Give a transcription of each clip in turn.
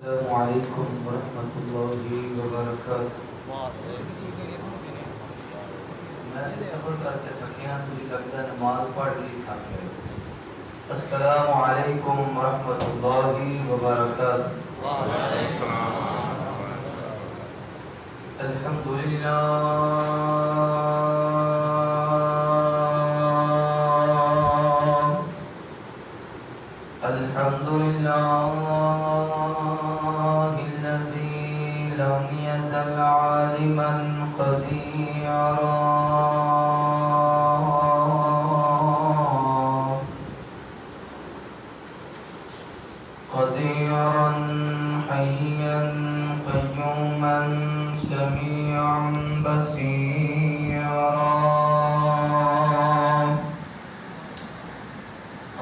السلام علیکم ورحمۃ اللہ وبرکاتہ۔ میں سفر کر کے تھکیا تجھے لگتا نماز پڑھ لی تھک گئے۔ السلام علیکم ورحمۃ اللہ وبرکاتہ۔ وعلیکم السلام۔ الحمدللہ الحمدللہ الذی لم یزل عالما قدیرا قديرا حيا قيوما سميعا بصيرا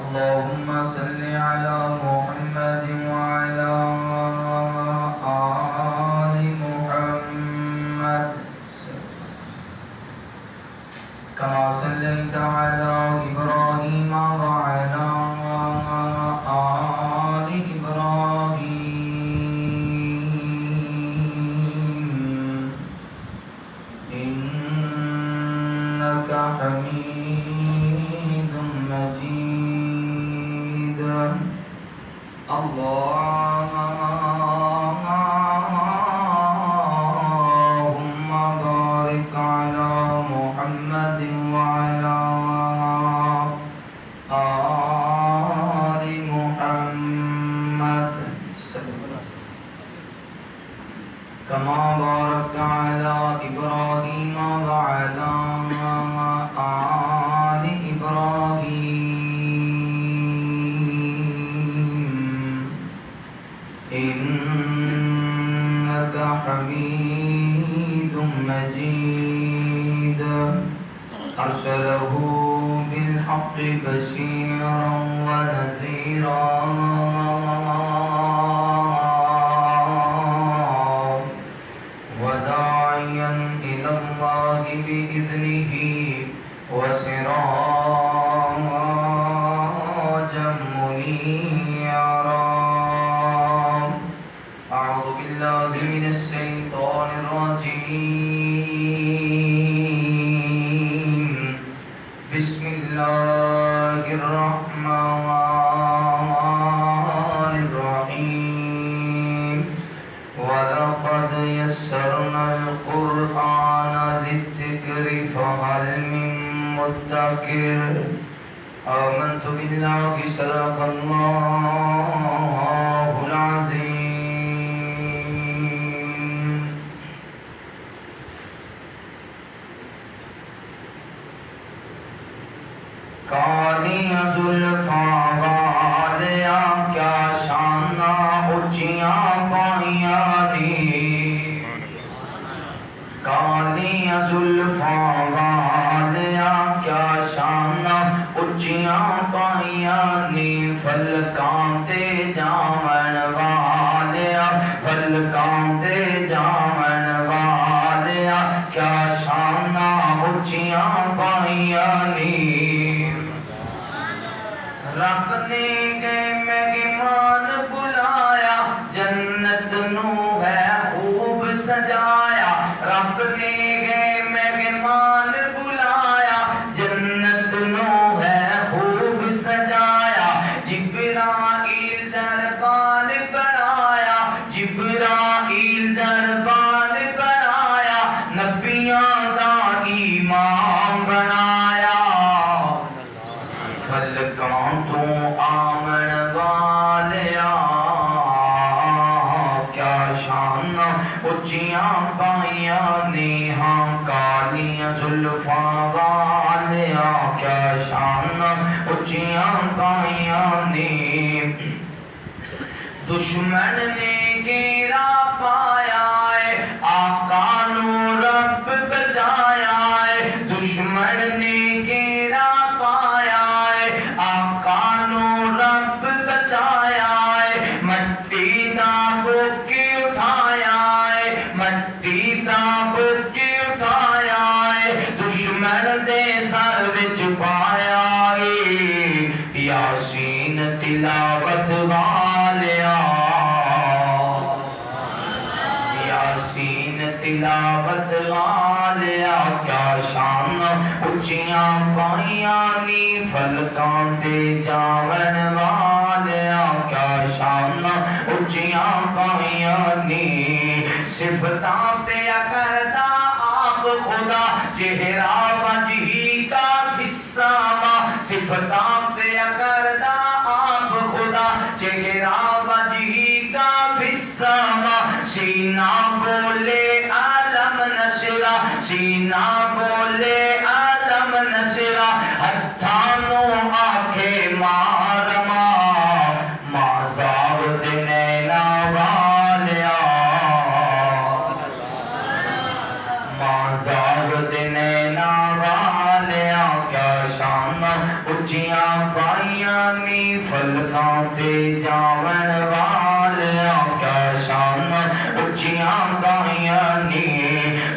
اللهم صل على محمد وعلى آل محمد كما صليت على إبراهيم وعلى آل إبراهيم إنك حميد مجيد اللهم بارك على محمد وعلى آل محمد كما باركت على إبراهيم وعلى آل إبراهيم إنك حميد مجيد أرسله بالحق بشيرا ونذيرا وداعيا إلى الله بإذنه وسراجا منيرا أعوذ بالله من الشيطان الرجيم بسم الله الرحمن الرحيم ولقد يسرنا القرآن للذكر فهل من مدكر آمنت بالله صدق الله العظيم کالیاں زلفاں والیاں کیا شاناں اچیاں پائیاں نی کالیاں زلفاں والیاں کیا شاناں اچیاں پائیاں نی فلکاں تے جاون والیا فلکاں تے جاون والیا کیا شاناں اچیاں پائیاں نی رب نے گئے مہمان بلایا جنت نو ہے خوب سجایا رب نے گئے مہمان بلایا جنت نو ہے خوب سجایا جبرائیل دربان بڑھایا جبرائیل دربان بڑھایا نبیاں دا امام بنایا فلکاں تو آمن والیا کیا شاناں اچیاں پائیاں نے ہاں کالیاں زلفاں والیا کیا شاناں اچیاں پائیاں نے دشمن نے گھیرا پایا ہے آقا نو رب بچایا ہے دشمن نے گھیرا پایا ہے آقا نو رب بچایا ہے مٹی دا بوکی اٹھایا ہے مٹی دا بوکی اٹھایا ہے دشمن دے سر وچ پایا ہے یاسین تلاوت والیا تلاوت والیا کیا شان اچیاں پائیاں نی فلکاں تے جاون والیا کیا شان اچیاں پائیاں نی صفتاں تے کردہ آپ خدا چہرہ وجہی کا فسامہ صفتاں تے کردہ آپ خدا چہرہ وجہی کا فسامہ سینہ بولے عالم نصرہ سینہ بولے عالم نصرہ ہتھانو آکھے مارما مازاب دنینا والیا مازاب دنینا والیا کیا شان اچیاں پائیاں نی فلکاں تے جاون والیا کیا شان اچیاں پائیاں نی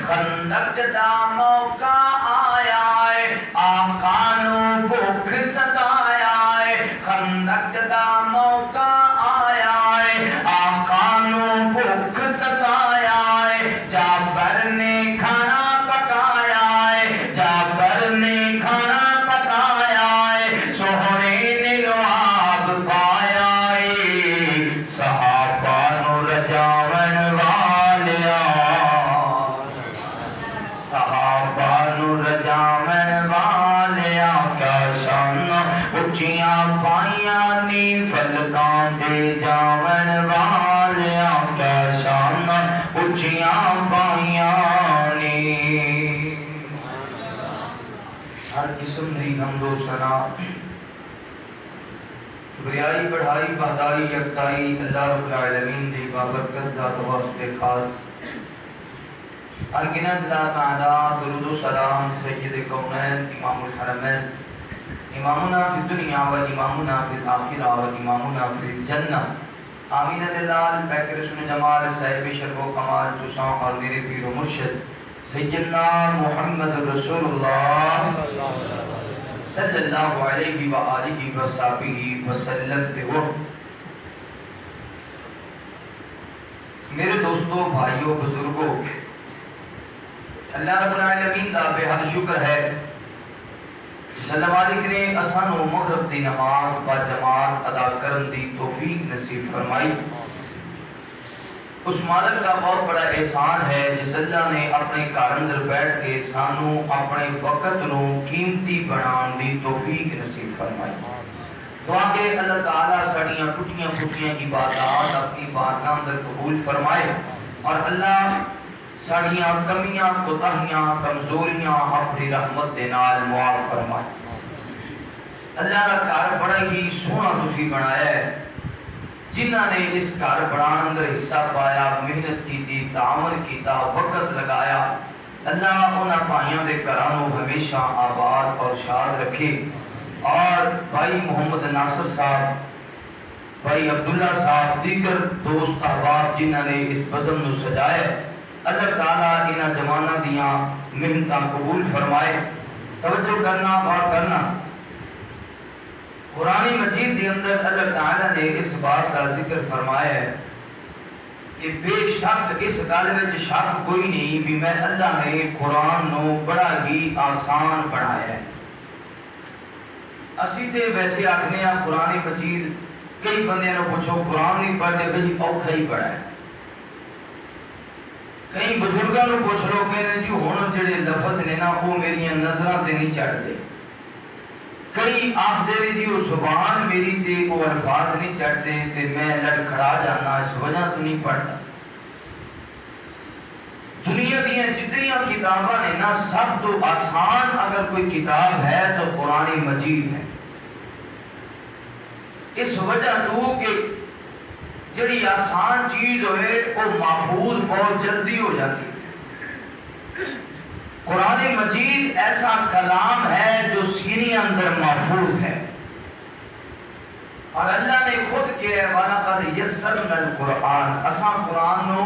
خندق دا موقع آیا ہے آقا نو بھوک ستایا ہے خندق دا موقع آیا ہے آقا نو بھوک ستایا ہے جابر نے کھانا پکایا ہے جابر نے کھانا پکایا ہے سوہنے نے لعاب پایا ہے صحابہ نو رجاون والیا صحابہ نو رجاون والیا کیا شان اچیاں پائیاں نی فلکاں تے جاون والیا کیا شان اچیاں پائیاں نی ہر قسم دی حمد و ثنا کبریائی بڑھائی بہدائی یکتائی اللہ رب العالمین دی بابرکت ذات واسطے خاص انگنت لا تعداد درود و سلام سید کونین امام الحرمین امامنا فی الدنیا و امامنا فی الاخرہ و امامنا فی الجنہ آمین دلال پیکر اسم جمال صاحب شرف و کمال تسان اور میرے پیر و مرشد سیدنا محمد رسول اللہ صلی اللہ علیہ وآلہ وصحبہ وسلم پہ وہ میرے دوستوں بھائیوں بزرگوں اللہ رب العالمین دا بے حد شکر ہے جس اللہ مالک نے اسانو مغرب دی نماز با جماعت ادا کرن دی توفیق نصیب فرمائی اس مالک کا بہت بڑا احسان ہے جس اللہ نے اپنے گھر اندر بیٹھ کے سانو اپنے وقت نو قیمتی بنان دی توفیق نصیب فرمائی دعا کہ اللہ تعالیٰ ساڑیاں ٹوٹیاں پھوٹیاں عبادات اپنی بارگاہ اندر قبول فرمائے اور اللہ ساڑیاں کمیاں کوتاہیاں کمزوریاں اپنی رحمت دے نال معاف فرمائے اللہ کا گھر بڑا ہی سونا تسی بنایا ہے جنہاں نے اس گھر بنان اندر حصہ پایا محنت کی تھی تعامل کیتا وقت لگایا اللہ انہاں پائیاں دے گھرانوں ہمیشہ آباد اور شاد رکھے اور بھائی محمد ناصر صاحب بھائی عبداللہ صاحب دیگر دوست احباب جنہاں نے اس بزم نو سجائے اللہ تعالیٰ انہاں جمانہ دیاں محنتاں قبول فرمائے توجہ کرنا اور کرنا قرآن مجید کے اندر اللہ تعالیٰ نے اس بات کا ذکر فرمایا ہے کہ بے شک اس گل وچ شک کوئی نہیں بھی میں اللہ نے قرآن نو بڑا ہی آسان بنایا ہے اسی تے ویسے آکھنے ہیں قرآن مجید کئی بندے نے پوچھو قرآن نہیں پڑھتے بھئی اوکھا ہی پڑھا ہے کئی بزرگاں نو پوچھ لو کہنے جی ہن جڑے لفظ نے نا وہ میری نظراں تے نہیں چڑھدے کئی آپ دے جی وہ زبان میری تے وہ الفاظ نہیں چڑھتے تے میں لڑکھڑا جانا اس وجہ تو نہیں پڑھتا دنیا دیاں جتنیاں کتاباں نے نا سب تو آسان اگر کوئی کتاب ہے تو قرآن مجید ہے اس وجہ تو کہ جڑی آسان چیز ہوئے وہ محفوظ بہت جلدی ہو جاتی ہے قرآن مجید ایسا کلام ہے جو سینے اندر محفوظ ہے اور اللہ نے خود کہا وَلَقَدْ يَسَّرْنَا الْقُرْآنَ اساں قرآن نو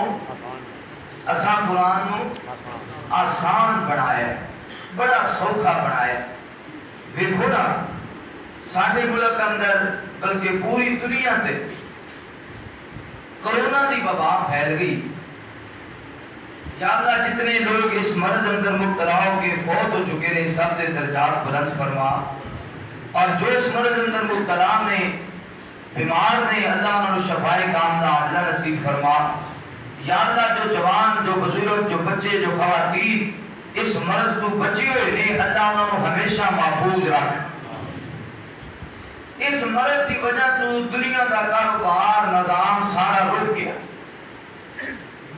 آسان بنایا بڑا سوکھا بنایا ویکھو نا ساڈے ملک اندر بلکہ پوری دنیا تے کرونا دی وبا پھیل گئی یا اللہ جتنے لوگ اس مرض اندر مبتلا ہو کے فوت ہو چکے ہیں سب کے درجات بلند فرما، اور جو اس مرض اندر مبتلا نے بیمار نے اللہ انہوں شفائے کاملہ عاجلہ نصیب فرما۔ یا اللہ جو جوان، جو بزرگ، جو بچے، جو خواتین اس مرض تو بچے ہوئے نے اللہ انہوں ہمیشہ محفوظ رکھ۔ اس مرض کی وجہ تو دنیا کا کاروبار نظام سارا رک گیا،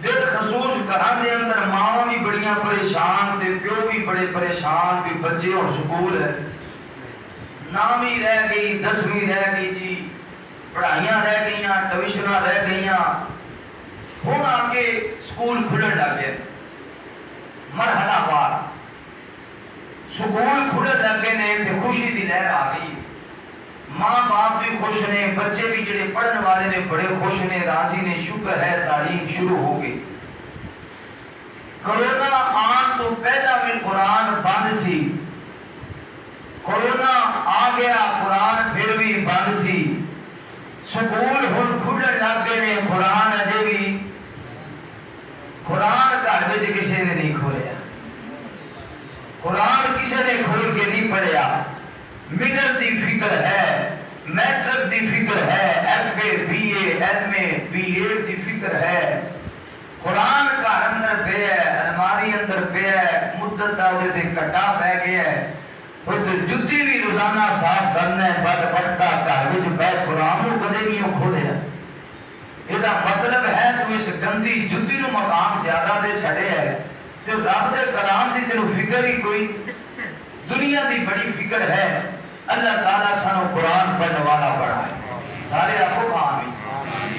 بالخصوص گھراں دے اندر ماں بھی بڑیاں پریشان تے پیو بھی بڑے پریشان، بھی بچے اور سکول ہے، نامی رہ گئی، 10ویں رہ گئی جی، پڑھائیاں رہ گئیاں، ٹیوشناں رہ گئیاں، ہوں آ کے سکول کھلن لگ گئے، مرحلہ وار سکول کھلن لگے نے تے خوشی دی لہر آ گئی، ماں باپ بھی خوش نے، بچے بھی جڑے پڑھن والے نے بڑے خوش نے، راضی نے، شکر ہے تعلیم شروع ہو گئی۔ کرونا آن تو پہلا بھی قرآن بند سی، کرونا آ گیا قرآن پھر بھی بند سی، سکول ہن کھلن لگ گئے نے، قرآن اجے بھی، قرآن گھر وچ کسی نے نہیں کھولیا، قرآن کسی نے کھول کے نہیں پڑھیا۔ مڈل دی فکر ہے، میٹرک دی فکر ہے، F A B A M A B A دی فکر ہے، قرآن کا اندر پہ ہے، الماری اندر پہ ہے، مدت دا دے تے کٹا پہ گیا ہے، اور جتی بھی روزانہ صاف کرنا ہے، بد بڑھتا گھر وچ بیٹھ قرآن نو کدے نہیں کھولیا۔ یہ مطلب ہے تو اس گندی جتی نو مقام زیادہ دے چھڑے ہے، تو رب دے کلام دی تینوں فکر ہی کوئی، دنیا دی بڑی فکر ہے۔ اللہ تعالیٰ سانو قرآن پڑھنے والا بڑھائے، سارے آپ آمین۔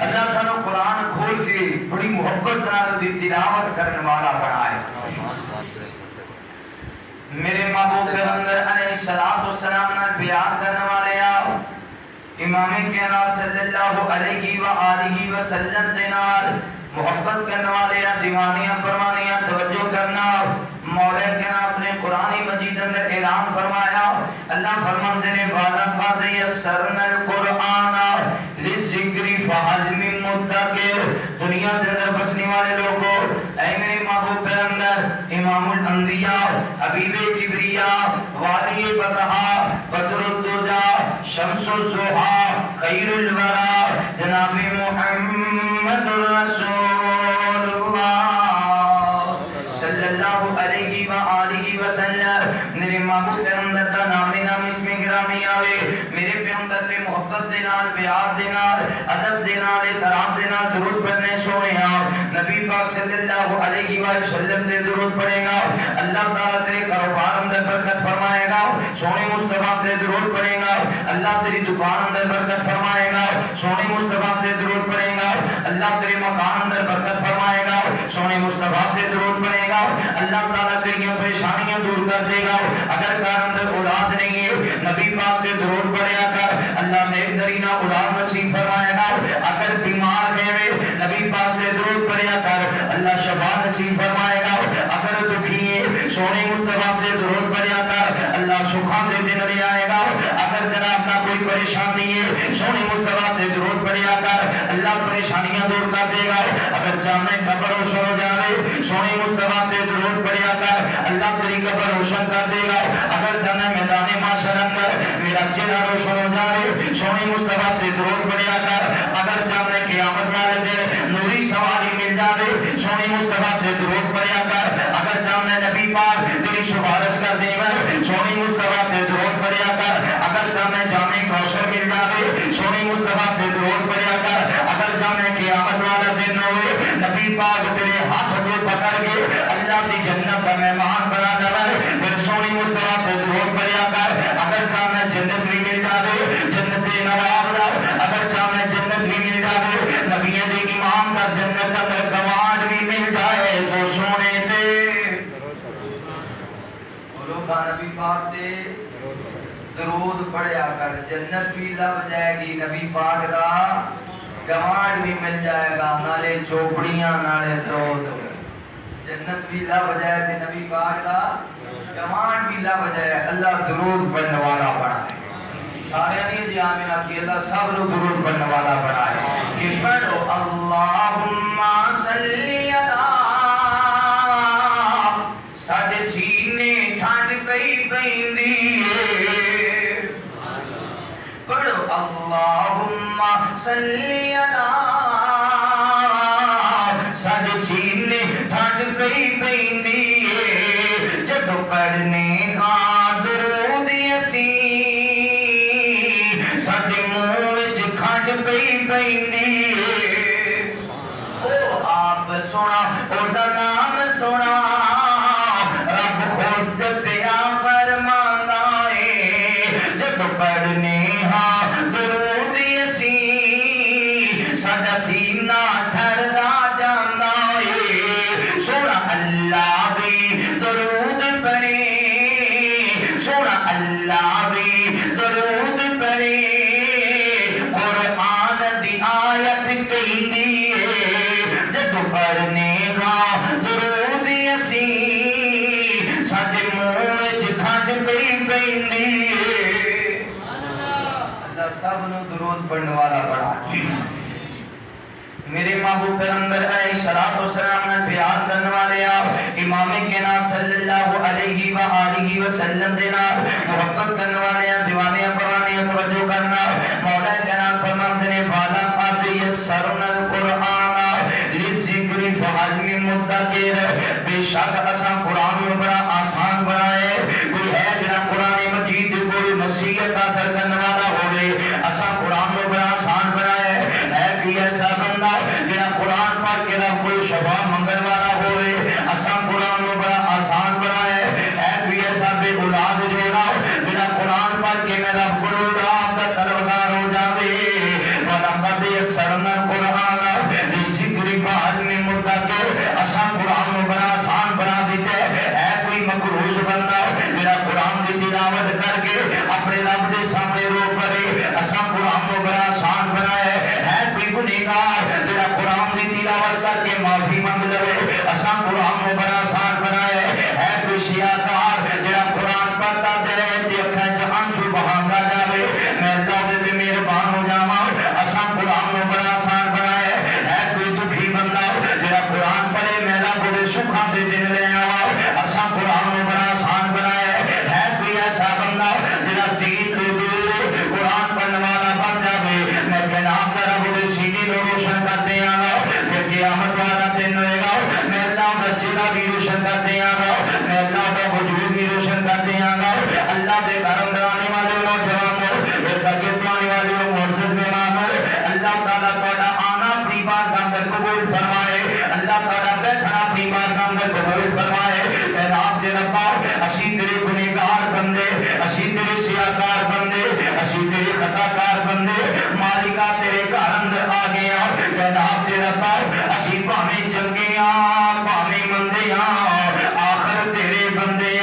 اللہ سانو قرآن کھول کے بڑی محبت نال دی تلاوت کرنے والا بڑھائے۔ میرے محبوب پیغمبر علیہ السلام نال بیان کرنے والے آؤ، امام کائنات صلی اللہ علیہ وآلہ وسلم دے نال محبت کرنے والے دیوانیاں پروانیاں توجہ کرنا۔ مولا کے نام اپنے قرآن مجید اندر اعلان فرمایا، اللہ فرماتے ہیں وَلَقَدْ يَسَّرْنَا الْقُرْآنَ لِلذِّكْرِ فَهَلْ مِن مُّدَّكِرٍ۔ دنیا کے اندر بسنے والے لوگوں، اے میرے محبوب پیغمبر، امام الانبیاء، حبیب کبریا، وادی بطحا، بدر الدجا، شمس الضحیٰ، خیر الورا، جناب محمد رسول اللہ صلی اللہ علیہ وآلہ وسلم۔ میرے محبوب پیغمبر کا نام اس میں گرامی آوے، میرے پیغمبر تے محبت دے نال، پیار دے نال، ادب دے نال، احترام دے نال درود پڑھنے سونے ہاں۔ نبی پاک صلی اللہ علیہ وسلم دے درود پڑھے گا، اللہ تعالیٰ تیرے کاروبار اندر برکت فرمائے گا۔ سونے مصطفیٰ تے درود پڑھے گا، اللہ تیری دکان اندر برکت فرمائے گا۔ سونے مصطفیٰ تے درود پڑھے گا، اللہ تیرے مکان اندر برکت فرمائے گا۔ سونے مصطفیٰ تے درود پڑھے گا، اللہ تعالیٰ تیری پریشانیاں دور کر دے گا۔ اگر کار اندر اولاد نہیں ہے، نبی پاک تے درود پڑھیا کر، اللہ نیک درینہ اولاد نصیب فرمائے گا۔ اگر بیمار ہے، نبی پاک تے درود پڑھیا کر، اللہ شفا نصیب فرمائے گا۔ اگر دکھی ہے، سونے مصطفیٰ تے درود پڑھیا کر، اللہ سکھا دے دن لے آئے گا۔ اگر جناب کا کوئی پریشانی ہے، سونے مصطفیٰ تے درود پڑھیا کر، اللہ پریشانیاں دور کر دے گا۔ اگر جانے قبر روشن ہو جائے، سونے مصطفیٰ تے درود پڑھیا کر، اللہ تیری قبر روشن کر دے گا۔ اگر جانے میدان معاشر اندر میرا چہرہ روشن ہو جائے، سونے مصطفیٰ تے درود پڑھیا کر۔ اگر جانے قیامت والے دن نوری سواری مل جائے، سونے مصطفیٰ تے درود پڑھیا کر۔ اگر جانے نبی پاک تیری سفارش کر دے گا، سونے مصطفیٰ تے درود پڑھیا کر۔ اگر جانے جامع کوثر مل جائے، سونے مصطفیٰ تے درود پڑھیا کر۔ اگر جانے قیامت والا دن ہوئے، نبی پاک تیرے ہاتھ کو پکڑ کے اللہ کی جنت کا مہمان بنا دے، پھر سونے مصطفیٰ تے درود پڑھیا کر۔ اگر جانے جنت بھی مل جائے، جنت نواب دا، اگر جانے جنت بھی مل جائے، نبیوں دے امام کا جنت کا گواڈ بھی مل جائے، تو سونے تے بولو نبی پاک تے درود پڑھیا کر، جنت بھی لب جائے گی، نبی پاک دا گواڈ بھی مل جائے گا، نالے چوپڑیاں نالے درود، جنت بھی لب جائے تے نبی پاک دا گواڈ بھی لب جائے۔ اللہ درود پڑھنے والا بڑھائے، سارے نہیں جی آمین آکی، اللہ سب لوگ درود پڑھنے والا بڑھائے۔ کہ پڑھو اللہم صلی اللہ صلی علی ساڈے سینے ٹھنڈ پئی پیندی ہے جدوں پڑھنے ہاں درود یاسین ساڈے منہ وچ کھنڈ پئی پیندی ہے او آپ سونا اودا نام سونا رب خود پیا فرماندا ہے جدوں پڑھنے ہاں درود یاسین ساڈا سینہ ٹھردا جاندا ہے سونا اللہ بھی درود پڑھے سونا اللہ بھی درود پڑھے قرآن دی آیت کہندی ہے جدوں پڑھنے ہاں درود یاسین ساڈے منہ وچ کھنڈ پئی پیندی ہے اللہ سب نو درود پڑھنے والا بنا میرے محبوب پیغمبر علیہ الصلوۃ والسلام نے بیان کرنے والے آپ امام کائنات صلی اللہ علیہ وآلہ وسلم دے نال محبت کرنے والے دیوانے پرانے توجہ کرنا مولا کائنات فرماتے ہیں بالا قد یسرنا القرآن للذکر فہل من مدکر بے شک اساں قرآن کو بڑا آسان بنائے کوئی ہے جڑا قرآن مجید کوئی نصیحت حاصل کرنے والا ہوئے اساں قرآن کو بڑا آسان بنائے ہے کوئی ایسا بندہ جڑا قرآن پڑھ کے رب کوئی شفا منگل والا ہوئے اساں قرآن کو بڑا آسان بنائے ہے کوئی ایسا بے اولاد جوڑا جڑا قرآن پڑھ کے میں رب کو رب کا طلبگار ہو جاوے وَلَقَدْ يَسَّرْنَا الْقُرْآنَ لِلذِّكْرِ فَهَلْ مِن مُدَّكِرٍ اساں قرآن کو بڑا آسان بنا دیتے ہے کوئی مقروض بندہ جڑا قرآن کی تلاوت کر کے اپنے رب کے سامنے رو پڑے اساں قرآن کو بڑا آسان بنایا ہے کوئی گنہگار جڑا قرآن کی تلاوت کر کے معافی مانگ لے اساں قرآن کو بڑا آسان بنایا ہے کوئی سیاکار جڑا قرآن پڑھتا جائے تے اکھاں وچ آنسو بہاندا جاوے میں اللہ دے مہربان ہو جاواں اساں قرآن کو بڑا آسان بنایا ہے کوئی دکھی بندہ جڑا قرآن پڑھے میں رب دے سکھاں دے دن لے آواں اساں قرآن کو بڑا آسان بنایا ہے کوئی ایسا بندہ جڑا دین دے قرآن پڑھنے والا بن جاوے میں جناب دا رب دے سینے نو روشن کر دیاں گا کہ قیامت والا دن ہوئے گا میں اللہ دا چہرہ بھی روشن کر دیاں گا میں اللہ دا وجود بھی روشن کر دیاں گا اللہ دے کرم کرانے والے نوجوانوں تربیت پانے والے معزز مہمانوں اللہ تعالیٰ تہاڈا آنا اپنی بارگاہ اندر قبول فرمائے اللہ تعالیٰ بیٹھنا اپنی بارگاہ اندر قبول فرمائے اے رب دے ربا اسی تیرے گنہگار بندے اسی تیرے سیاکار بندے اسی تیرے خطاکار بندے مالکا تیرے گھر اندر آ گئے اے رب دے ربا اسی بھاویں چنگے بھاویں مندے آخر تیرے بندے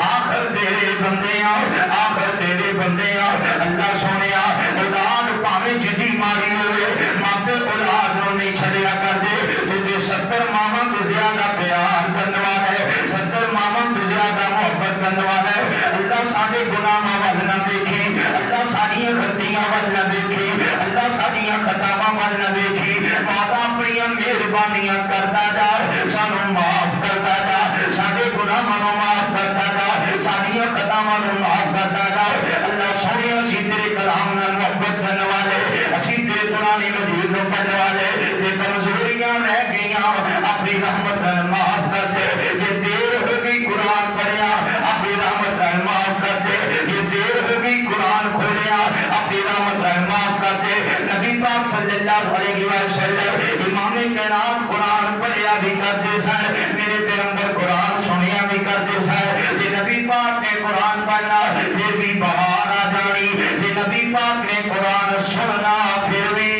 آخر تیرے بندے آخر تیرے بندے اللہ سونیا اولاد بھاویں جدی ماری ہوئے ماپے اولاد نو نہیں چھڑیا کر دے تجھے 70 ماواں تو زیادہ پیار کرنے والا ہے 70 ماواں تو زیادہ محبت کرنے والا ہے اللہ ساڈے گناہاں ول نہ دیکھی اللہ ساڈیاں غلطیاں ول نہ دیکھی اللہ ساڈیاں خطاواں ول نہ دیکھی مولا اپنی مہربانیاں کرتا جا سانوں معاف کرتا جا ساڈے گناہاں نوں معاف کرتا جا ساڈیاں خطاواں نوں معاف کرتا جا اللہ سونیا اسی تیرے کلام نال محبت کرنے والے اسی تیرے قرآن مجید نوں پڑھنے والے یہ کمزوریاں رہ گئیاں اپنی رحمت نال معاف کر دے یہ دیر ہو گئی قرآن پڑھیا اپنی رحمت نال معاف کر دے یہ دیر ہو گئی قرآن کھولیا اپنی رحمت نال معاف کر دے نبی پاک صلی اللہ علیہ وسلم امام کائنات قرآن پڑھیا بھی کرتے سن میرے پیغمبر قرآن سنیا بھی کرتے سن یہ نبی پاک نے قرآن پڑھنا پھر بھی بہار آ جانی یہ نبی پاک نے قرآن سننا پھر بھی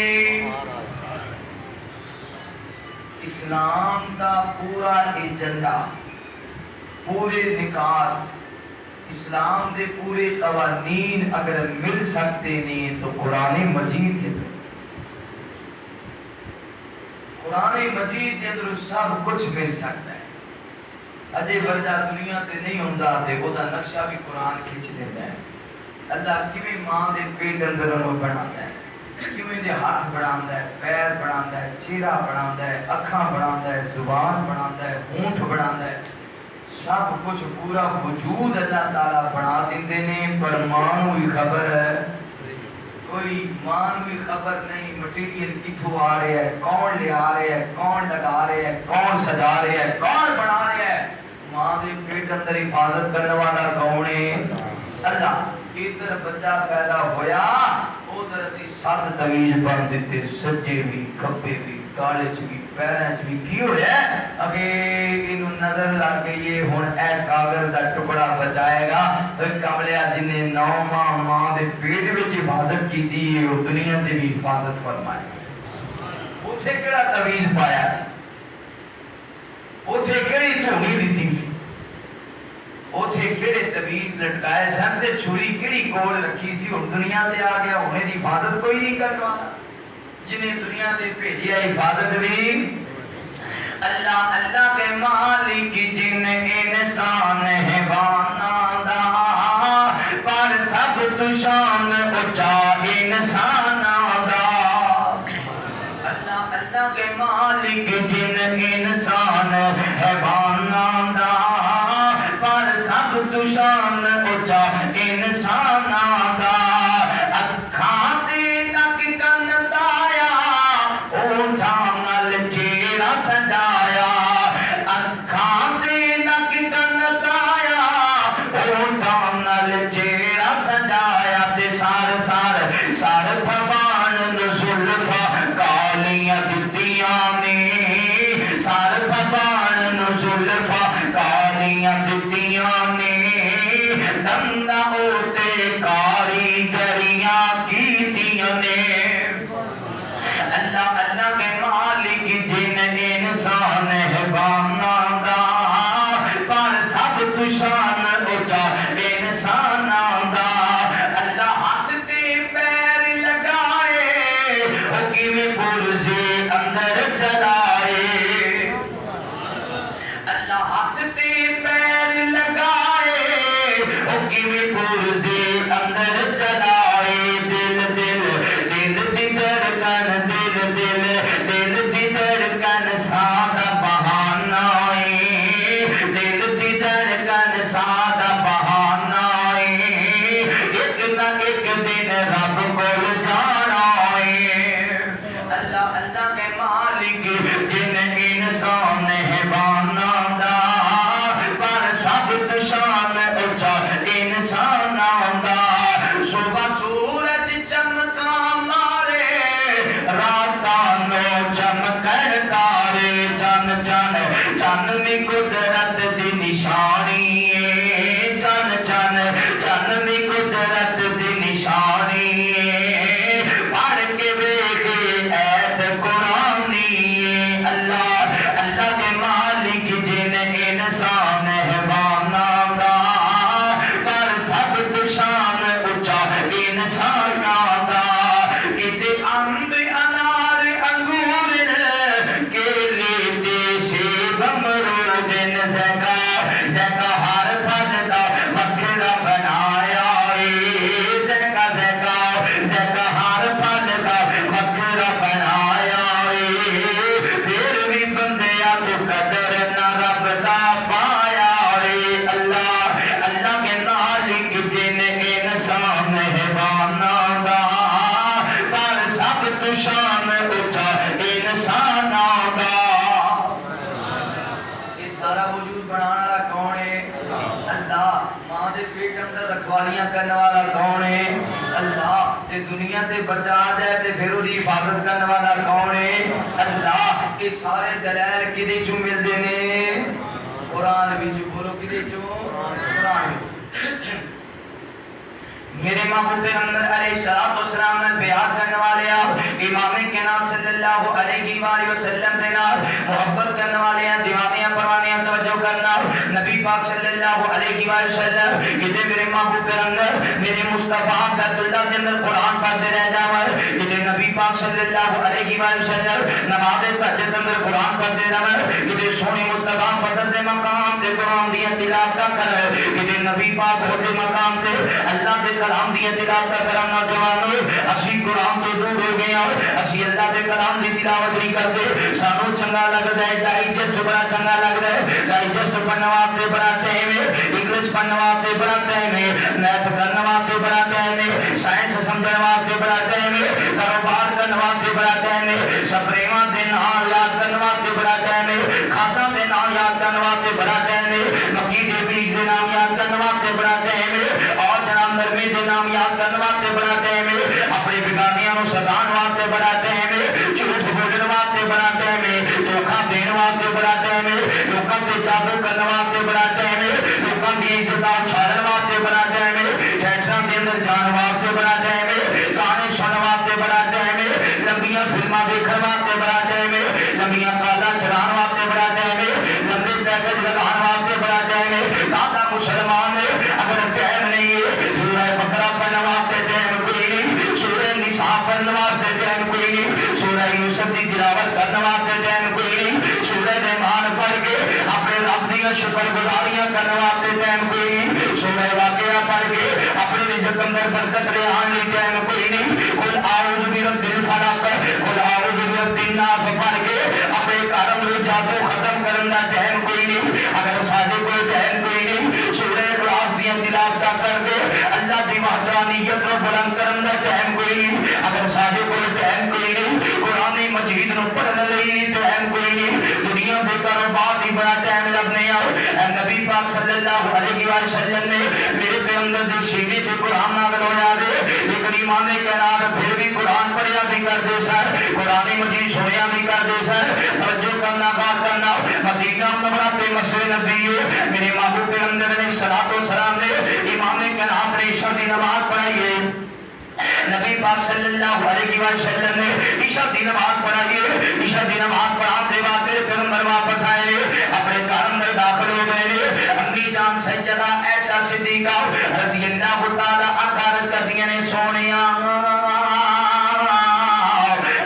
اسلام کا پورا ایجنڈا پورے نکات اسلام دے پورے قوانین اگر مل سکتے نہیں تو قرآن مجید کے قرآن مجید کے اندر سب کچھ مل سکتا ہے اجے بچہ دنیا تے نہیں ہوندا تے او دا نقشہ بھی قرآن کھچ لیتا ہے اللہ کیویں ماں دے پیٹ اندر انہوں بناتا ہے کیویں دے ہاتھ بناتا ہے پیر بناتا ہے چہرہ بناتا ہے اکھاں بناتا ہے زبان بناتا ہے ہونٹ بناتا ہے سب کچھ پورا وجود اللہ تعالیٰ بنا دیندے نے پر ماں ہوئی خبر ہے کوئی مان بھی خبر نہیں مٹیریل کتھوں آ رہے ہیں، کون لے آ رہے ہیں، کون لگا رہے ہیں، کون سجا رہے ہیں، کون بنا رہے ہیں۔ ماں دے پیٹ اندر حفاظت کرنے والا کون ہے؟ اللہ۔ ادھر بچہ پیدا ہویا ادھر اسی سات تویز بن دیتے، سجے بھی کھبے بھی کالے چ بھی پیریں چ بھی کی ہو رہا ہے اگے انہوں نظر لگ گئی ہے ہن اے کاغذ دا ٹکڑا بچائے گا۔ کملیا جن نے 9 ماہ ماں دے پیٹ وچ حفاظت کیتی ہے وہ دنیا تے بھی حفاظت فرمائے۔ اوتھے کیڑا تویز پایا سی، اوتھے کیڑی دھونی دتی سی، اوتھے کیڑے تویز لٹکائے سن تے چھری کیڑی کول رکھی سی۔ ہن دنیا تے آ گیا انہیں دی حفاظت کوئی نہیں کرنے والا، جنہیں دنیا تے بھیجیا حفاظت بھی اللہ۔ اللہ کے مالک جن انسان ہے بانا دا پر سب تو شان اچا انسان دا۔ اللہ اللہ کے مالک جن انسان ہے بانا دا پر سب تو شان اچا انسان دا۔ اکھاں تے نک کن تایا اونٹھاں نال چہرہ سجایا، اکھاں تے نک کن تایا اونٹھاں نال چہرہ سجایا، تے سار سار سار بھگوان نو زلفاں کالیاں دتیاں نے، سار بھگوان نو زلفاں کالیاں دتیاں نے، دندا اوتے کاریگریاں کیتیاں نے۔ اللہ اللہ کے مالک جن انسان ہے بانا دا پر سب تو شان اچا انسان دا۔ اللہ ہاتھ تے پیر لگائے او کیویں پرزے اندر چلائے، اللہ ہاتھ تے پیر لگائے او کیویں پرزے اندر چلائے، دل دل دل دی دھڑکن دل دل دل دی دھڑکن سادہ بہانہ ہے، دل دی دھڑکن سادہ بہانہ ہے، ایک نہ ایک دن رب کول جانا ہے۔ اللہ اللہ کے مالک جن انسان ہے بانا دا پر سب تو شان اچا انسان دا۔ صبح سورج چمکا مارے راتاں نو چمکن تارے، چن چن چن بھی قدرت دی نشانی ہے، چن چن چن بھی قدرت دی نشانی ہے، پڑھ کے ویکھ ایت قرآنی ہے۔ اللہ اللہ کے مالک جن انسان ہے بانا دا پر سب تو شان اچا انسان دا۔ کتے امب انار انگور کیلے تے سیب امرود زکا زکا ہر پھل دا وکھرا بنایا اے، زکا زکا زکا ہر پھل دا وکھرا بنایا اے، پھر بھی بندیا تو قدر نہ رب دا پایا اے۔ اللہ اللہ کے مالک جن انسان ہے بانا دا پر سب تو شان اچا انسان دا۔ یہ سارا وجود بنانے والا کون ہے؟ اللہ۔ ماں دے پیٹ اندر رکھوالیاں کرنے والا کون ہے؟ اللہ۔ تے دنیا تے بچا جائے تے پھر دی حفاظت کرنے والا کون ہے؟ اللہ۔ یہ سارے دلائل کدے چوں ملدے نے؟ قرآن وچ بولو کدے چوں؟ قرآن۔ میرے محبوب پیغمبر علیہ السلام نے بیعت کرنے والے امام کائنات صلی اللہ علیہ وآلہ وسلم کے نال محبت کرنے والے دیوانیاں پروانیاں توجہ کرنا نبی پاک صلی اللہ علیہ وآلہ وسلم کہتے میرے محبوب پیغمبر میرے مصطفیٰ بیت اللہ کے اندر قرآن پڑھتے رہ جاور کہتے نبی پاک صلی اللہ علیہ وآلہ وسلم نماز تہجد کے اندر قرآن پڑھتے رہور کہتے سونی مصطفیٰ بدر دے مقام تے قرآن دی تلاوت کر کہتے نبی پاک ہوتے مقام تے اللہ دے کلام دی تلاوت کرن نوجوانوں اسی قرآن تو دور ہو گئے ہیں اسی اللہ دے کلام دی تلاوت نہیں کرتے سانو چنگا لگدا ہے ڈائجسٹ بڑا چنگا لگدا ہے ڈائجسٹ بنوا تے بڑا ٹائم ہے انگلش انگلش پڑھنے واسطے بڑا ٹائم ہے، میتھ کرنے واسطے بڑا ٹائم ہے، سائنس سمجھنے واسطے بڑا ٹائم ہے، کاروبار کرنے واسطے بڑا ٹائم ہے، سپریواں دے نام یاد کرنے واسطے بڑا ٹائم ہے، کھاتا دے نام یاد کرنے واسطے بڑا ٹائم ہے، مکی دے بیج دے نام یاد کرنے واسطے بڑا ٹائم ہے، اور جناب نرمی دے نام یاد کرنے واسطے بڑا ٹائم ہے، اپنے بگانیاں نو سدان واسطے بڑا ٹائم ہے، جھوٹ بولنے واسطے بڑا ٹائم ہے، دھوکا دین واسطے بڑا ٹائم ہے، لوکاں تے جادو کرنے واسطے بڑا ٹائم ہے، لوکاں دی عزت چھاڑن واسطے بڑا ٹائم ہے، تھیٹراں دے اندر جان واسطے بڑا ٹائم ہے، گانے سنن واسطے بڑا ٹائم ہے، لمبیاں فلماں دیکھن واسطے بڑا ٹائم ہے، لمبیاں کالاں چلان واسطے بڑا ٹائم ہے، لمبے پیکج لگان واسطے بڑا ٹائم ہے، دادا مسلمان نے اگر ٹائم نہیں ہے، سورہ بقرہ پڑھنے واسطے ٹائم کوئی نہیں، سورہ نساء پڑھنے واسطے ٹائم کوئی نہیں، سورہ یوسف کی تلاوت کرنے واسطے ٹائم کوئی نہیں، سورہ رحمان پڑھ کے اپنے رب دیا شکر گزاریاں کرنے واسطے ٹائم کوئی نہیں، سورہ واقعہ پڑھ کے اپنے رزق اندر برکت لے آنے ٹائم کوئی نہیں، قل اعوذ برب الفلق قل اعوذ برب الناس پڑھ کے اپنے کارم رو جادو ختم کرنے کا ٹائم کوئی نہیں، اگر ساجے کوئی ٹائم کوئی نہیں، سورہ اخلاص دیا تلاوت کر کے اللہ دی وحدانیت کو بلند کرنے کا ٹائم کوئی نہیں، اگر ساجے کوئی ٹائم کوئی نہیں، قرآن مجید نو پڑھنے لئی ٹائم کوئی نہیں، دنیا دے کاروبار دی بڑا ٹائم لگنے آؤ، اے نبی پاک صلی اللہ علیہ وسلم نے میرے پیغمبر دی سینے تے قرآن نازل ہویا دے، لیکن ایمان کہنا پھر بھی قرآن پڑھیا بھی کرتے سر، قرآن مجید سنیا بھی کرتے سر، توجہ کرنا بات کرنا، مدینہ منورہ تے مسجد نبی ہے، میرے محبوب پیغمبر علیہ الصلوۃ والسلام نے امام کہنا عشاء دی نماز پڑھائی ہے، نبی پاک صلی اللہ علیہ وسلم نے عشاء دی نماز پڑھائی ہے، عشاء دی نماز پڑھاتے بعد پیغمبر واپس آئے اپنے گھر اندر داخل ہو گئے، امی جان سیدہ عائشہ صدیقہ رضی اللہ تعالی عنہا کہتی نے سونیا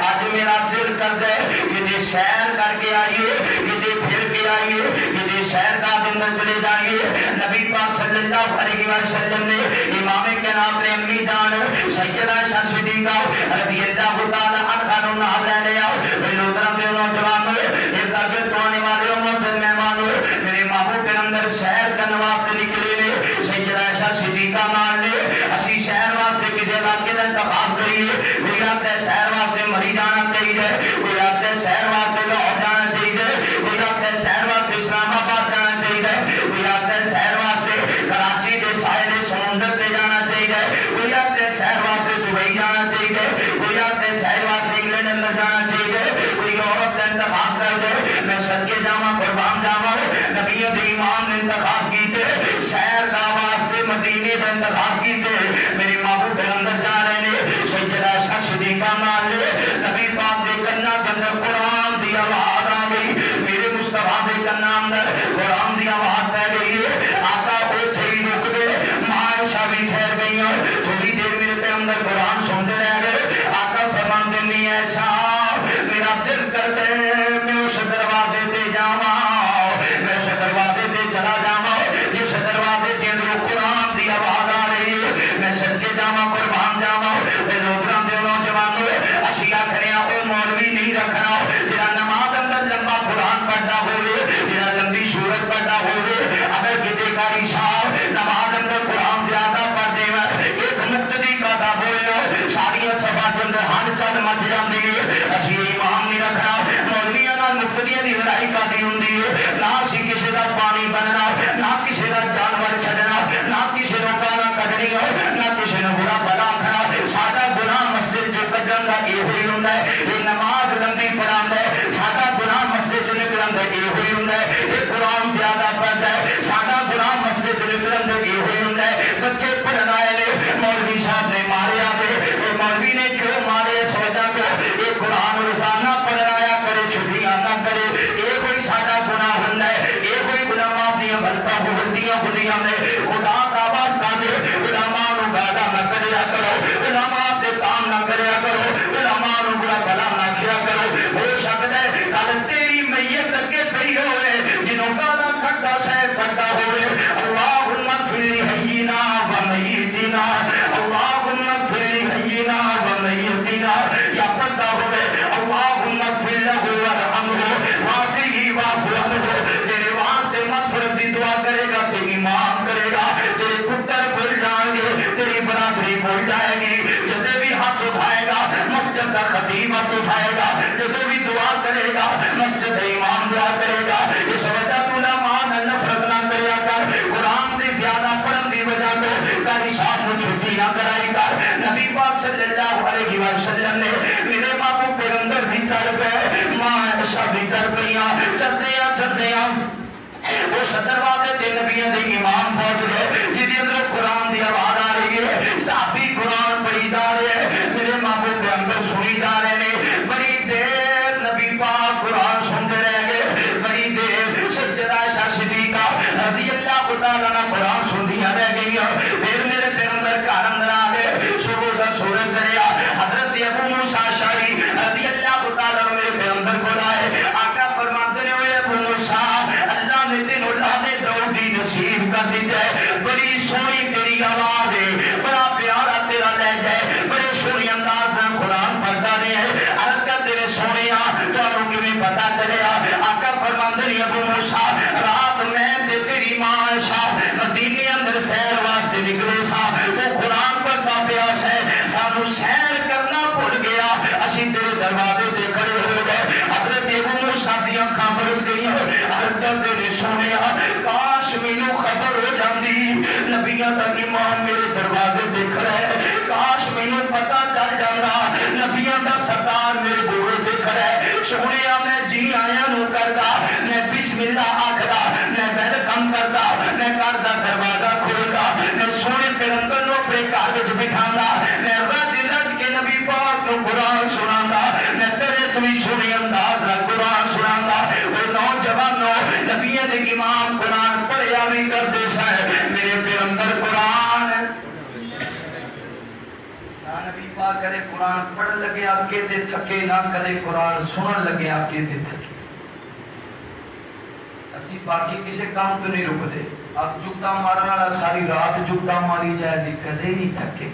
آج میرا دل کرتا ہے کہ سیر کر کے آئیے، کہ پھر کے آئیے، کہ سیر کا اندر چلے جائیے، نبی پاک صلی اللہ علیہ وسلم نے امام کے نام نے امی جان سیدہ عائشہ صدیقہ رضی اللہ تعالی عنہا نو نام لے لیا، لوترا دے نوجوان ایک تاجر تو آنے والے محترم مہمان میرے محبوب کے اندر سیر کرنے واسطے نکلے نے، سیدہ عائشہ صدیقہ نال نے اسی شہر واسطے کسی علاقے کا انتخاب کریے، کوئی آتا ہے سیر واسطے مری جانا چاہیے، کوئی آتا ہے سیر واسطے لاہور جانا چاہیے، کوئی آتا ہے سیر واسطے اسلام آباد جانا چاہیے، کوئی آتا ہے سیر واسطے کراچی کے ساحل سمندر تے جانا چاہیے، کوئی آتا ہے سیر واسطے دبئی جانا چاہیے، کوئی آتا ہے سیر واسطے انگلینڈ اندر جانا چاہیے، کوئی یورپ کا انتخاب کر دے، میں صدقے جاواں قربان جاواں، نبی دے امام نے انتخاب کیتے سیر کا واسطے مدینے کا انتخاب کیتے، میرے محبوب کے اندر جا رہے ہیں، سیدہ عائشہ صدیقہ نال نبی پاک دے کنا کے اندر قرآن دی آواز آ گئی، میرے مصطفیٰ دے کنا اندر قرآن دی آواز پہ گئی ہے، آقا اوتھے ہی رک گئے، ماں عائشہ بھی ٹھہر گئی، تھوڑی دیر میرے پہ اندر قرآن سنتے رہ گئے، آقا فرماتے نہیں ایسا میرا دل کرتے میں اس دروازے تے جاواں، میں اس دروازے تے چلا جاواں، جس دروازے تے اندر قرآن دی آواز آ رہی ہے، میں صدقے جاواں قربان جاواں، اے لوگاں دے نوجوانوں اسی آکھنے او مولوی نہیں رکھنا جڑا نماز اندر لمبا قرآن پڑھدا ہوے، جڑا لمبی سورت پڑھدا ہوے، اگر کتے کاری صاحب نماز اندر قرآن زیادہ پڑھ دے ایک مقتدی کا تھا بولو ساری صفحات اندر ہر چل مچ جاندی ہے، اسی ایمان نہیں رکھنا، مولویاں نال مقتدیاں دی لڑائی کردی ہوندی ہے، نہ اسی کسی دا پانی بننا، نہ کسی دا جانور چھڈنا، نہ کسی نو گالاں کڈنیاں، نہ کسی نو برا بلا کھڑا، ساڈا گناہ مسجد جو کڈن دا یہ ہوئی ہوندا ہے، یہ نماز لمبی پڑھاندا ہے، ساڈا گناہ مسجد جو نکلن دا یہ ہوئی ہوندا ہے، یہ قرآن زیادہ پڑھدا ہے، ساڈا گناہ مسجد جو نکلن دا یہ ہوئی ہوندا ہے، بچے پڑھن آئے نے مولوی صاحب نے ماریا دے، یہ مولوی نے جو مارے اس وجہ کو یہ قرآن روزانہ پڑھن آیا کرے چھٹیاں نہ کرے، یہ کوئی ساڈا گناہ ہوندا ہے، یہ کوئی علماء دیاں غلطیاں ہوندیاں نے، خدا دا واسطہ دے علماء نو گالا نہ کریا کرو، علماء تے کام نہ کریا کرو، علماء نو برا بلا نہ کیا کرو، ہو سکتا ہے کل تیری میت اگے پئی ہوئے جنوں گالا کھڑا سہ پڑھدا ہوئے، اللہم اغفر لحینا و میتنا، اللہم اغفر لحینا و میتنا، یا پڑھدا ہوئے اللہم اغفر لہ وارحمہ اٹھائے گا جب بھی دعا کرے گا مسجد امام دعا کرے گا اس وجہ تو مان نفرت نہ کریا کر قرآن دی زیادہ پڑھن دی وجہ تو کاری صاحب کو چھٹی نہ کرائی کر نبی پاک صلی اللہ علیہ وسلم نے میرے محبوب پیغمبر بھی چل گئے ماں عائشہ بھی چل گئیاں چلدیاں وہ دروازے تے نبیوں دے امام پہنچ گئے جہدے اندر قرآن دی آواز آ رہی ہے صحابی قرآن پڑھی جا رہے ہیں میرے محبوب پیغمبر سنی جا رہے ہیں بڑی دیر نبی پاک قرآن سنتے رہ گئے بڑی دیر سیدہ عائشہ صدیقہ رضی اللہ تعالیٰ عنہا قرآن سندیاں رہ گئیں پھر میرے پیغمبر گھر اندر آ گئے صبح کا سورج چڑھیا حضرت ابو موسیٰ اشعری رضی اللہ تعالیٰ عنہ میرے پیغمبر کو لائے آقا فرماتے ہیں اے ابو موسیٰ اللہ نے تینوں لادے درودی نصیب کر دیتا ہے بڑی سونی تیری آواز ہے بڑا پیارا تیرا لہجہ ہے بڑے سونی انداز میں قرآن پڑھتا رہے ہیں حرکت تیرے سونے تمہیں کی بھی پتا چلیا آقا فرماتے ہیں ابو موسیٰ رات میں تے تیری ماں عائشہ مدینے اندر سیر واسطے نکلے سا وہ قرآن پڑھتا پیاس ہے سانو سیر کرنا بھول گیا اسی تیرے دروازے تے کھڑے ہو گئے حضرت ابو موسیٰ دی آنکھاں برس گئی حرکت تیرے سونے کاش مینوں خبر ہو جاندی نبیاں دا امام میرے دروازے تے کھڑا ہے کاش مینوں پتہ چل جاندا نبیاں دا سردار میرے بوئے تے کھڑا ہے سونیا میں جی آیا نو کردا میں بسم اللہ آکھدا میں ویلکم کردا میں گھر دا دروازہ کھولدا میں سونے پیغمبر نو اپنے گھر وچ بٹھاوندا میں رج کے نبی پاک نو قرآن سناندا میں تیرے تو بھی سونے انداز نال قرآن سناندا وہ نوجوانوں نبیوں دے امام قرآن پڑھیا بھی کرتے سن میرے پیغمبر قرآن نبی پاک کرے قرآن پڑھ لگے آپ کے دے تھکے نہ کرے قرآن سنن لگے آپ کے دے تھکے اسی باقی کسے کام تو نہیں رک دے اب جگتا مارنا والا ساری رات جگتا ماری جائے اسی کدے نہیں تھکے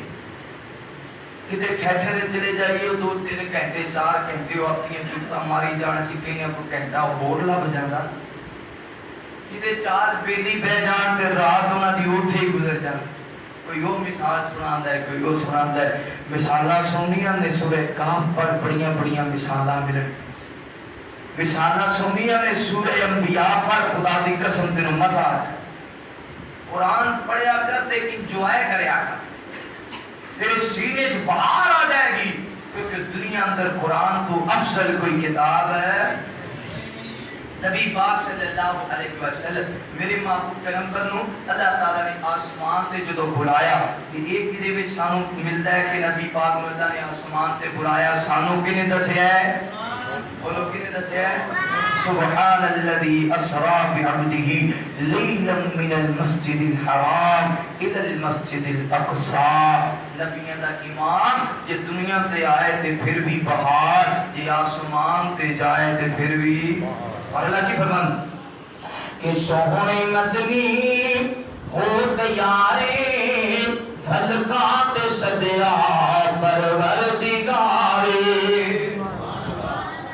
کدے ٹھہرے چلے جائیے 2-3 گھنٹے 4 گھنٹے وہ اپنی جگتا ماری جان سی کہیں کو گھنٹہ ہور لب جاندا کدے 4 بیلی بہ جان تے رات انہاں دی اوتھے ہی گزر جان کوئی وہ مثال سناندا ہے کوئی وہ سناندا ہے مثالاں سننیاں نے سورہ کہف پر بڑیاں مثالاں ملن مثالاں سننیاں نے سورہ انبیاء پر خدا دی قسم تینوں مزہ آ جائے قرآن پڑھیا کر تے انجوائے کریا کر تیرے سینے سے باہر آ جائے گی کیونکہ دنیا اندر قرآن تو افضل کوئی کتاب ہے نبی پاک صلی اللہ علیہ وسلم میرے محبوب پیغمبر نو اللہ تعالیٰ نے آسمان تے جدو بلایا کہ ایک کدے وچ سانو ملتا ہے کہ نبی پاک نو اللہ نے آسمان تے بلایا سانو کنے دسیا ہے بولو کنے دسیا ہے سبحان الذي اسرا بعبده ليلا من المسجد الحرام الى المسجد الاقصى نبیوں دا ایمان یہ دنیا تے آئے تے پھر بھی بہار یہ آسمان تے جائے تے پھر بھی اور اللہ کی فرمان کہ سونے مدنی ہو تیارے فلکات صدیا پروردگارے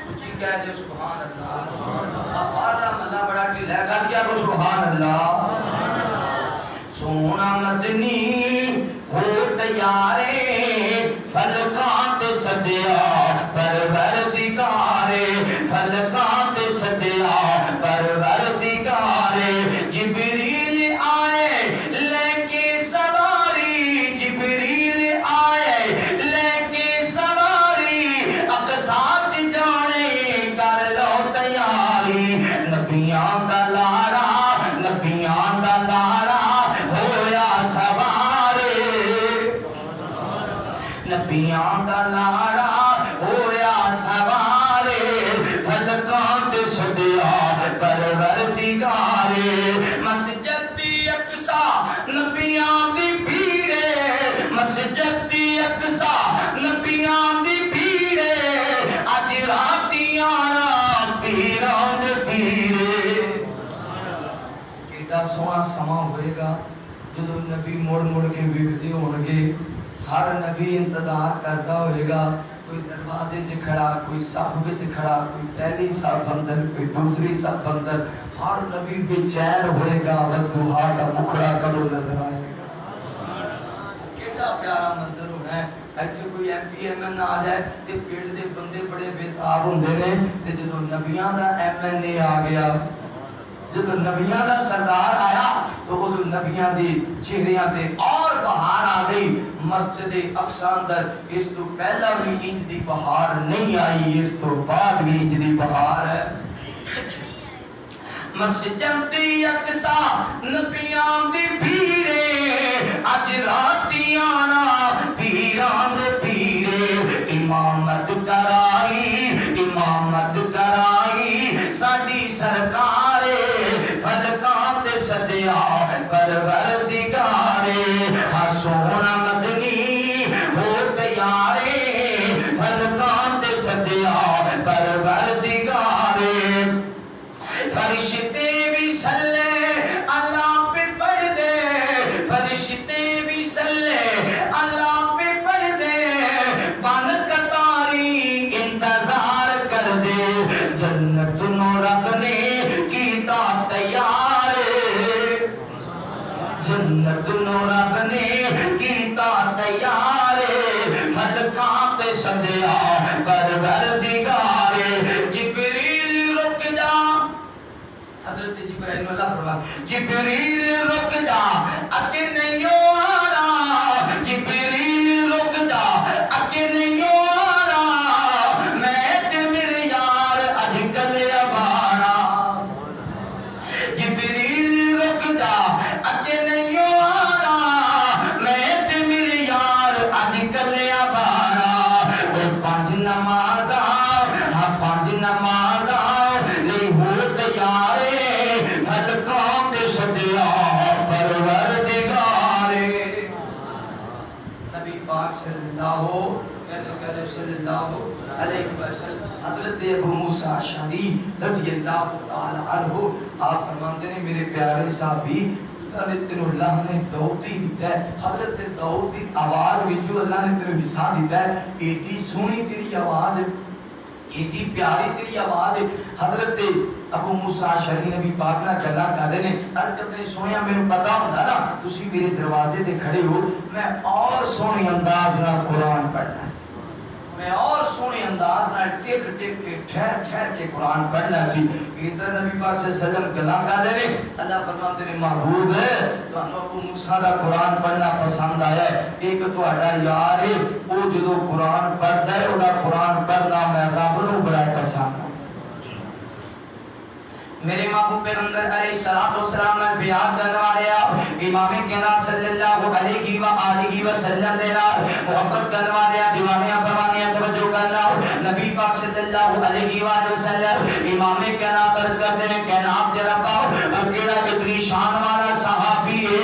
کچھ کہہ دے سبحان اللہ اب اللہ ملا بڑا ٹھیلا کر کیا کو سبحان اللہ سونا مدنی ہو تیارے فلکات صدیا پروردگارے فلکات صدیا پروردگارے جبریل آئے لے کے سواری جبریل آئے لے کے سواری اقصاچ جانے کر لو تیاری نبیاں دا لارا ہویا سوارے نبیاں دا لارا ہویا سوارے فلکات صدیا پروردگارے مسجد دی اقصی نبیاں دی بھیڑے مسجد دی اقصی نبیاں دی بھیڑے اج راتیاں پیران پیرے کیڑا سونا سما ہوئے گا جدو نبی مڑ کے ویکھدے ہون گے ہر نبی انتظار کرتا ہوئے گا کوئی دروازے سے کھڑا کوئی صف وچ کھڑا کوئی پہلی صف اندر کوئی دوسری صف اندر ہر نبی بے چین ہوئے گا وضحا کا مکھڑا کدو نظر آئے گا کیسا پیارا منظر ہونا ہے اچھے کوئی ایم پی ایم این آ جائے تے پیڑ دے بندے بڑے بےتاب ہوندے نے تے جدوں نبیاں دا ایم این اے آ گیا جدوں نبیاں دا سردار آیا تو وہ نبیاں دی چہریاں تے اور بہار آ گئی مسجد اقصی اندر اس تو پہلا بھی انج دی بہار نہیں آئی اس تو بعد بھی انج دی بہار ہے مسجد اقصی نبیاں دی بھیڑے اج راتی آنا پیران دے پیرے امامت کرائی ساڈی سرکار فلکاں تے سدیا پروردگار سونا مدنی ہو تیارے فلکاں تے سدیا پروردگار فرشتے بھی صلی اللہ پہ پڑھ دے فرشتے بھی صلی اللہ پہ پڑھ دے بن قطاری انتظار کر دے جنت نو رب نے کیتا تیار جنت نو رب نے کیتا تیار فلکاں تے سدیا پروردگار جبریل رک جا حضرت جبرائیل اللہ فرمان جبریل رک جا اکے نہیں آنا جبریل رک جا اکے نہیں آنا میں تے میرے یار اج کل ابانا جبریل رک جا اکے نہیں آنا میں تے میرے یار اج کل ابانا وہ پانچ نماز پانچ نماز نہیں ہو تیار فلکاں تے سدیا پروردگار نبی پاک صلی اللہ علیہ وسلم حضرت ابو موسیٰ اشعری رضی اللہ تعالی عنہ آپ فرماتے ہیں میرے پیارے صحابی اللہ نے داؤد دی دیتا ہے حضرت داؤد دی آواز وچوں اللہ نے تیرے مثال دیتا ہے ایڈی سونی تیری آواز ہے ایڈی پیاری تیری آواز ہے حضرت ابو موسیٰ اشعری نبی پاک نہ گلا کر رہے ہیں عرض کرتے ہیں سونیا میرے پتا ہوندا نا تسی میرے دروازے تے کھڑے ہو میں اور سونے انداز نال قرآن پڑھنا سی میں اور سونے انداز نال ٹک ٹک کے ٹھہر کے قرآن پڑھنا سی ادھر نبی پاک صلی اللہ علیہ وسلم گلا کر رہے ہیں اللہ فرماتے ہیں محبوب ہے تو ابو موسیٰ دا قرآن پڑھنا پسند آیا ہے ایک تہاڈا یار ہے او جدوں قرآن پڑھدا ہے اودا قرآن پڑھنا میں رب نوں بڑا پسند ہے میرے محبوب پیغمبر علیہ الصلوۃ والسلام نے بیان کرنے والے امام کائنات صلی اللہ علیہ وآلہ وسلم دے نال محبت کرنے والے دیوانیاں فرمانیاں توجہ کرنا نبی پاک صلی اللہ علیہ وآلہ وسلم امام کائنات کرتے ہیں کائنات دے رب او کیڑا کتنی شان والا صحابی ہے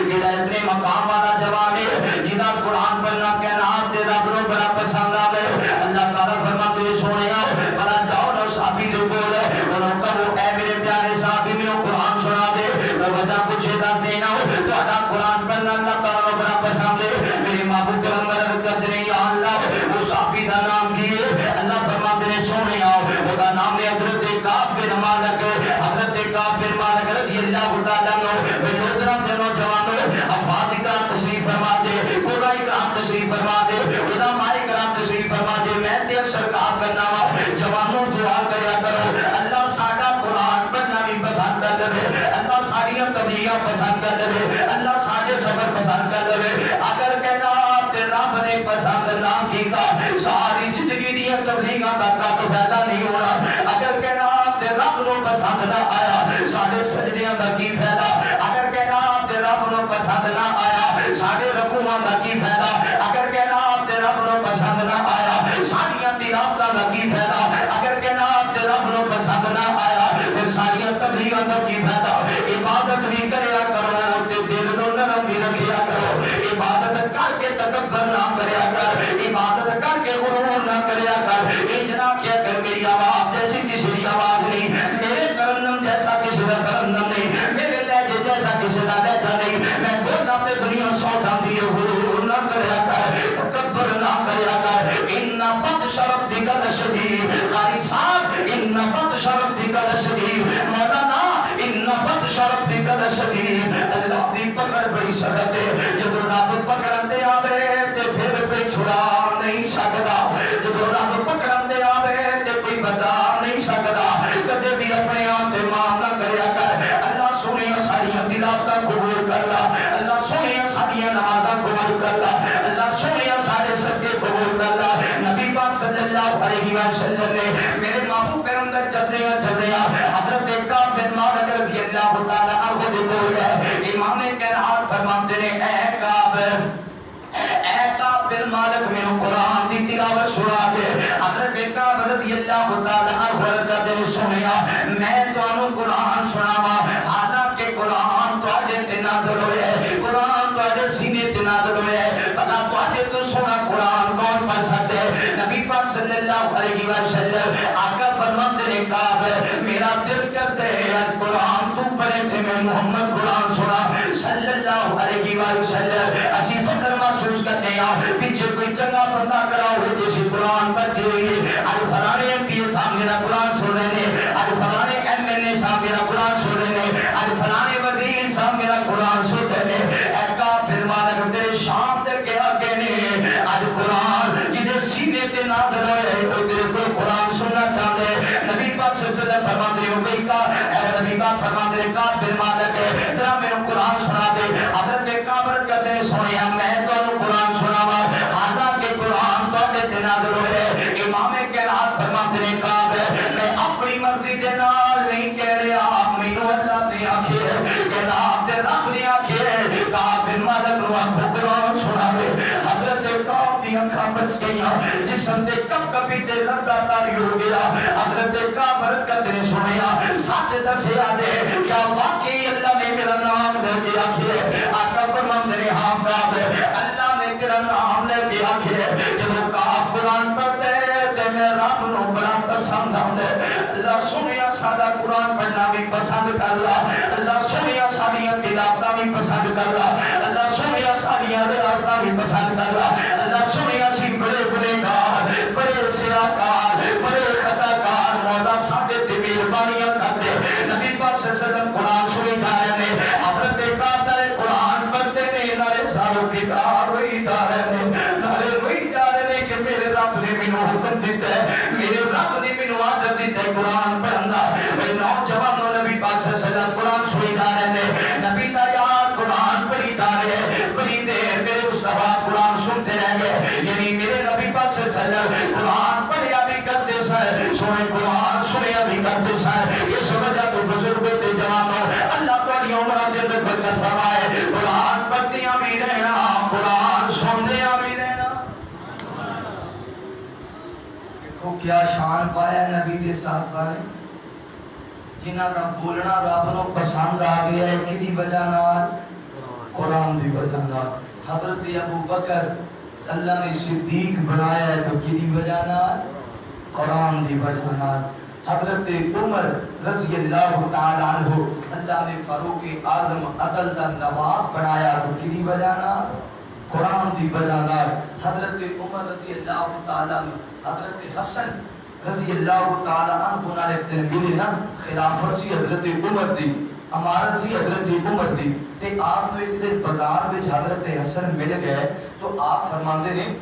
کیڑا اتنے مقام والا جوان ہے جدا قرآن پڑھنا کائنات دے رب نوں بڑا پسند آوے اللہ تعالی فرماتے ہیں سونیا بلا جاؤ نو صحابی دے کول انہوں کہو اے میرے پیارے صحابی میں قرآن سنا دے وہ وجہ پوچھے دا دینا ہو تو ادا قرآن پڑھنا اللہ تعالیٰ بڑا پسند ہے میرے محبوب پیغمبر کرتے ہیں یا اللہ وہ صحابی دا نام دیے اللہ فرماتے ہیں سونے آؤ وہ دا نام ہے حضرت کعب بن مالک حضرت کعب بن مالک رضی اللہ تعالیٰ عنہ وہ دوسرا دنوں جوانوں حفاظ اکرام تشریف فرما دے قرآن اکرام تشریف فرما دے علماء اکرام تشریف فرما دے میں تے اکثر کعب کرنا ہوں جوانوں دعا کریا کرو اللہ ساڈا قرآن پڑھنا بھی پسند کر دے اللہ ساریاں تبلیغاں پسند کر دے اللہ سارے سفر پسند کر دے اگر کہنا تے رب نے پسند نہ کیتا ساری زندگی دی تبلیغاں دا کوئی فائدہ نہیں ہونا اگر کہنا تے رب نو پسند نہ آیا سارے سجدیاں دا کی فائدہ اگر کہنا تے رب نو پسند نہ آیا سارے رکوعاں دا کی فائدہ اگر کہنا تے رب نو پسند نہ آیا ساریاں تلاوتاں دا کی فائدہ اگر کہنا تے رب نو پسند نہ آیا تے ساریاں تبلیغاں دا کی فائدہ عبادت بھی کریا کرو تے دل نو نرم بھی رکھیا کرو عبادت کر کے تکبر نہ کریا کر عبادت کر کے غرور نہ کریا کر اجنا کیا کر میری آواز جیسی کسی کی آواز نہیں میرے ترنم جیسا کسی کا ترنم نہیں میرے لہجے جیسا کسی کا لہجہ نہیں میں بولنا تے دنیا سوٹا دیے غرور نہ کریا کر تکبر نہ کریا کر ان بطش ربک لشدید قاری صاحب ان بطش ربک لشدید مولانا ان بطش ربک لشدید اللہ دی پکڑ بڑی سخت ہے جب رب پکڑ دے آوے تے پھر پہ چھڑا جلدی اپنے آپ تے مان نہ کریا کر اللہ سونے ساریاں تلاوتاں قبول کر لا اللہ سونے ساریاں نمازاں قبول کر لا اللہ سونے سارے صدقے قبول کر لا نبی پاک صلی اللہ علیہ وسلم نے میرے محبوب پیغمبر چلدیا حضرت کعب بن مالک رضی اللہ تعالی عنہ دے کول امام کائنات فرماتے نے اے کعب بن مالک میں قرآن دی تلاوت سنا دے حضرت کعب رضی اللہ تعالی عنہ دے سنیا میں تانوں قرآن سناواں حالانکہ قرآن تواڈے تے نازل ہویا ہے قرآن تواڈے سینے تے نازل ہویا ہے بھلا تواڈے تو سونا قرآن کون پڑھ سکتا ہے نبی پاک صلی اللہ علیہ وسلم آقا فرماتے نے کعب میرا دل کرتا ہے قرآن تو پڑھے تے میں محمد قرآن سنا صلی اللہ علیہ وسلم اسی فخر محسوس کرتے ہیں پیچھے کوئی چنگا بندہ کرا ہوئے جیسے قرآن پڑھتے ہوئے آج فلانے ایم پی اے صاحب میرا قرآن سن رہے ہیں آج فلانے ایم این اے صاحب میرا قرآن سن رہے ہیں آج فلانے وزیر صاحب میرا قرآن سن رہے ہیں ایکا پھر مالک تیرے شام تر کے آگے نے آج قرآن جنہیں سینے تے نازل ہوئے وہ تیرے کوئی قرآن سننا چاہتے ہیں نبی پاک صلی اللہ علیہ وسلم فرماتے ہیں بھئی کا نبی پاک فرماتے ہیں کا پھر مالک ہے ذرا میرے قرآن سنا دے حضرت کعبر کہتے ہیں سنیا میں تو قرآن سناوا حالانکہ قرآن تو تے نازل ہوئے امام کائنات فرماتے ہیں کعب میں اپنی مرضی دے نال نہیں کہہ رہا مینوں اللہ نے آکھیا کہ آپ دے رب نے آکھیا کعب بن مالک نو آپ قرآن سنا دے حضرت کعب دی اکھاں بچ گئیاں جسم تے کب کبھی تے لرزہ تاری ہو گیا حضرت کعب کہتے ہیں سنیا سچ دسیا دے کیا واقعی اللہ نے میرا نام لے کے آکھیا آقا فرماتے ہیں ہاں کعب اللہ نے تیرا نام لے کے آکھیا جدوں کعب قرآن پڑھتے تے میں رب نو بڑا پسند آندا اللہ سنیا ساڈا قرآن پڑھنا بھی پسند کر لا اللہ سنیا ساڈیاں تلاوتاں بھی پسند کر لا اللہ سنیا ساڈیاں ریاضتاں بھی پسند کر لا اللہ سنیا سی بڑے گنہگار بڑے سیاکار بڑے خطاکار مولا ساڈے تے مہربانیاں کرتے نبی پاک صلی اللہ علیہ وسلم قرآن سنی جا رہے ہیں حضرت کعب قرآن پڑھتے ہیں نالے ساروں کی کار ہوئی جا رہے ہیں نالے ہوئی جا رہے ہیں کہ میرے رب نے مینوں حکم دیتا ہے میرے رب نے مینوں عادت دیتا ہے قرآن پڑھنا اے نوجوانوں نبی پاک صلی اللہ علیہ وسلم قرآن سنی جا رہے ہیں نبی کا یار قرآن پڑھی جا رہے ہیں بڑی دیر میرے مصطفیٰ قرآن سنتے رہ گئے یعنی میرے نبی پاک صلی اللہ علیہ وسلم قرآن پڑھیا بھی کرتے سر سونے قرآن سنیا بھی کرتے سر اس وجہ تو بزرگوں تے جوانوں اللہ تہاڈی عمراں دے اندر برکت فرمائے قرآن پڑھدیاں بھی رہنا قرآن سندیاں بھی رہنا دیکھو کیا شان پایا نبی دے ساتھ پائے جنہاں دا بولنا رب نو پسند آ گیا ہے کدی وجہ نال قرآن دی وجہ نال حضرت ابو بکر اللہ نے صدیق بنایا ہے تو کدی وجہ نال قرآن دی وجہ نال حضرت عمر رضی اللہ تعالی عنہ اللہ نے فاروق اعظم عدل دا نواب بنایا تو کدی وجہ نال قرآن دی وجہ نال حضرت عمر رضی اللہ تعالی عنہ حضرت حسن رضی اللہ تعالی عنہ نال تنبیہ نا خلافت سی حضرت عمر دی امارت سی حضرت عمر دی تے آپ نے ایک دن بازار وچ حضرت حسن مل گئے تو آپ فرماندے نے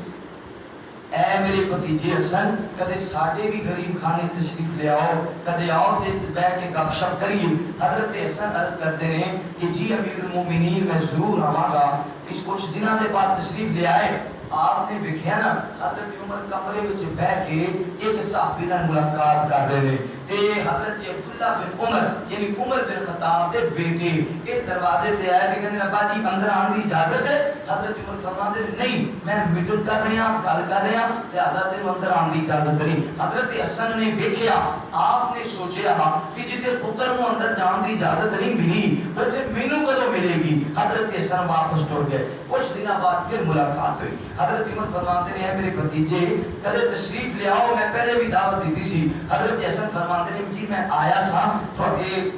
اے میرے بھتیجے حسن کدے ساڈے بھی غریب خانے تشریف لے آؤ کدے آؤ تے بیٹھ کے گپ شپ کریے حضرت حسن عرض کرتے ہیں کہ جی امیر المومنین میں ضرور آواں گا اس کچھ دنوں کے بعد تشریف لے آئے آپ نے دیکھا نا حضرت عمر کمرے وچ بیٹھ کے ایک صحابی نال ملاقات کر رہے ہیں تے حضرت عبداللہ بن عمر یعنی عمر بن خطاب دے بیٹے ایک دروازے تے آئے تے کہندے ابا جی اندر آن دی اجازت ہے حضرت عمر فرماتے نہیں میں میٹنگ کر رہے ہیں گل کر رہے ہیں تے حضرت نے اندر آن دی اجازت نہیں حضرت حسن نے دیکھا آپ نے سوچیا کہ جتے پتر کو اندر جان دی اجازت نہیں ملی اوتھے مینوں کدوں ملے گی حضرت حسن واپس ٹر گئے کچھ دنوں بعد پھر ملاقات ہوئی حضرت عمر فرماتے ہیں میرے بھتیجے کدے تشریف لے آؤ میں پہلے بھی دعوت دی تھی حضرت حسن فرماتے ہیں جی میں آیا سا تواڈے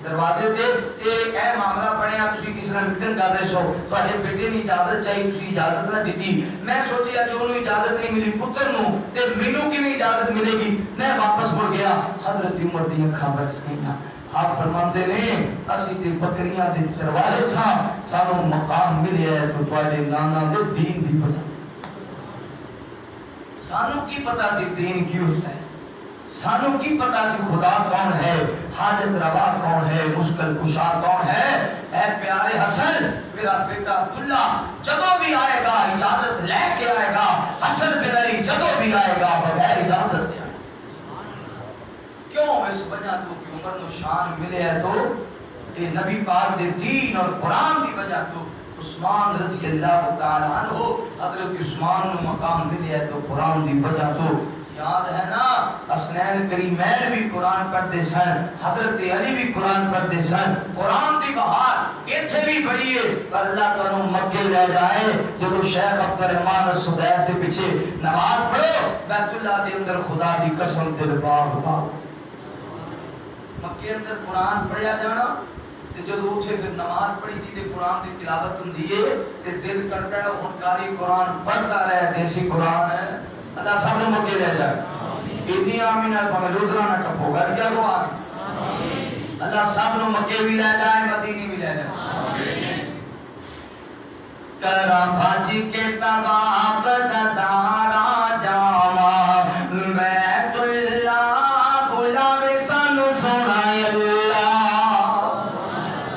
دروازے تے اے معاملہ پڑھیا تسی کس طرح میٹنگ کر رہے سو تواڈے بیٹے دی اجازت چاہیے تسی اجازت نہ دتی میں سوچیا جو انہوں اجازت نہیں ملی پتر نو تے مینوں کیویں اجازت ملے گی میں واپس مڑ گیا حضرت عمر دی اکھاں برس گئیاں آپ فرماتے ہیں اسی تے بکریاں دے چروالے ساں سانو مقام ملیا ہے تو تواڈے نانا دے دین دی پتہ سانو کی پتہ سی دین کی ہوتا ہے سانو کی پتا سی خدا کون ہے، حاجت روا کون ہے، مشکل کشا کون ہے۔ اے پیارے حسن، میرا بیٹا عبداللہ جدو بھی آئے گا اجازت لے کے آئے گا، حسن بن علی جدو بھی آئے گا بغیر اجازت دیا۔ کیوں؟ اس وجہ تو کہ عمر نو شان ملے ہے تو یہ نبی پاک دے دین اور قرآن دی وجہ تو عثمان رضی اللہ تعالیٰ عنہ، حضرت عثمان نو مقام ملے ہے تو قرآن دی وجہ تو یاد ہے نا، حسنین کریمین بھی قرآن پڑھتے سن، حضرت علی بھی قرآن پڑھتے سن۔ قرآن دی بہار ایتھے بھی بڑی ہے، پر اللہ تعالیٰ مکے لے جائے جدو شیخ عبد الرحمن السدیس دے پیچھے نماز پڑھو بیت اللہ دے اندر خدا دی قسم دل باغ باغ مکے اندر قرآن پڑھیا جانا تے جدو اٹھے پھر نماز پڑھی تھی تے قرآن دی تلاوت ہوندی ہے تے دل کرتا ہے ہن کاری قرآن پڑھتا رہے، دیسی قرآن ہے۔ اللہ سب نے مکے لے جائے، اتنی آمین ہے پہلے لودرہ نہ ٹپو گھر کیا وہ آمین۔ اللہ سب نے مکے بھی لے جائے، مدینی بھی لے جائے۔ کرم بھاجی کے طواف نظارہ جاما بیت اللہ بلاوے سانو سونا اللہ،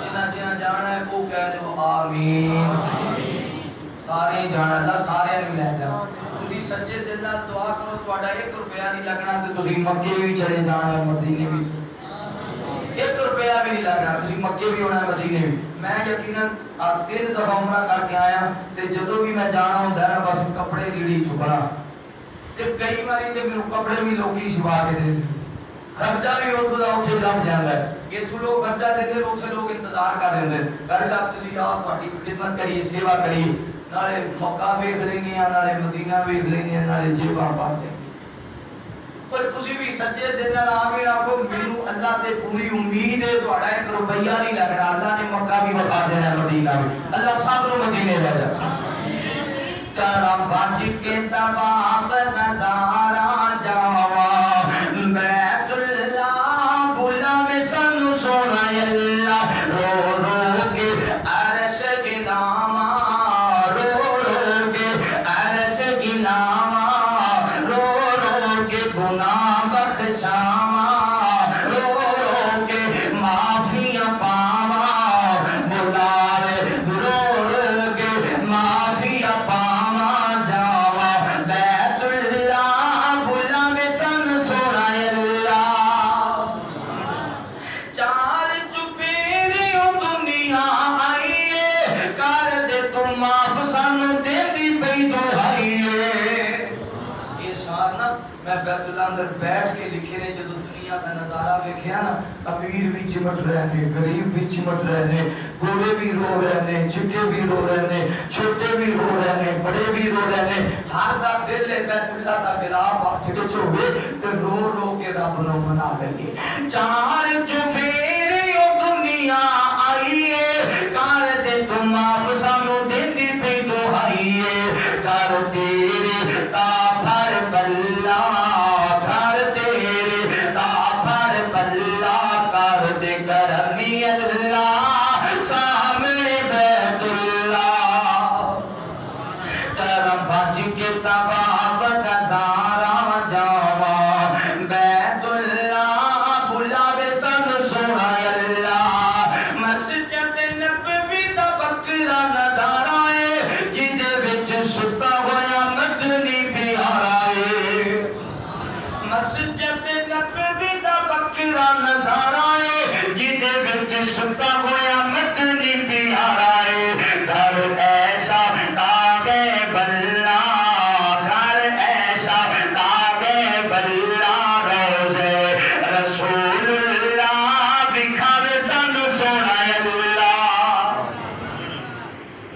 جنہ جانا ہے وہ کہہ دے وہ آمین۔ سارے جانا، اللہ سارے نے لے جائے۔ سچے دل نال دعا کرو، تہاڈا 1 روپیہ نہیں لگنا تے تسی مکے بھی چلے جانا ہے، مدینے بھی 1 روپیہ بھی نہیں لگنا، تسی مکے بھی ہونا ہے، مدینے بھی۔ میں یقیناً 3 دفعہ عمرہ کر کے آیا تے جدوں بھی میں جانا ہوندا ہے نا بس کپڑے لیڑی چکنا تے کئی باری تے میرے کپڑے بھی لوکی سوا کے دے دے، خرچہ بھی اوتھوں دا اوتھے لگ جاندا ہے۔ ایتھوں لوگ خرچہ دے اوتھے لوگ انتظار کر رہے ہیں، بھائی صاحب تسی آؤ تہاڈی خدمت کریے، سیوا کریے، نالے مکہ ویکھ لینے ہیں، نالے مدینہ ویکھ لینے ہیں، نالے جیباں پا کے۔ پر تسی بھی سچے دل نال آمین آکھو، مینوں اللہ تے پوری امید ہے تہاڈا 1 روپیہ نہیں لگنا، اللہ نے مکہ بھی وفا دینا، مدینہ بھی، اللہ سب نوں مدینے لے جائے۔ کرم بھاج کے طواف نظارہ جاوا بیت اللہ بلاوے سانو سونا اللہ، رو رو کے عرش گلاما گناہ بخشاوا، رو رو کے معافیاں پاوا، بلاوے رو رو کے معافیاں پاوا جاوا بیت اللہ بلاوے سن سونا اللہ۔ چار چپیریوں دنیا آئیے کر دے تو معاف سانو دے دی پئی دہائیے۔ یہ شعر نا میں بیت اللہ اندر بیٹھ کے لکھے نے، جدو دنیا کا نظارہ ویکھیا نا، امیر بھی چمٹ رہے نے، غریب بھی چمٹ رہے نے، گورے بھی رو رہے نے، چٹے بھی رو رہے نے، چھوٹے بھی رو رہے نے، بڑے بھی رو رہے نے، ہر دا دل ہے بیت اللہ کا غلاف ہاتھ وچ ہوے تے رو رو کے رب نو منا لگے۔ چار چفیریوں دنیا آئیے کر دے تو معاف سانو دیندی پئی دہائیے، کر تیرے تا بھر بلا کر تیرے تا بھر بلا کر دے کرمی اللہ سامنے بیت اللہ۔ کرم بھاج کے طواف نظارہ جاوا بیت اللہ بلاوے سن سونا اللہ۔ مسجد نبوی دا بکرا نظارہ ہے جدے وچ ستا ہویا مدنی پیارا ہے۔ مسجد نبوی دا بکرا نظارہ ہے جدے وچ ستا ہویا مدنی پیارا ہے۔ گھر ایسا تاغے بلا، گھر ایسا تاغے بلا، روزے رسول اللہ بکھاوے سن سونا اللہ۔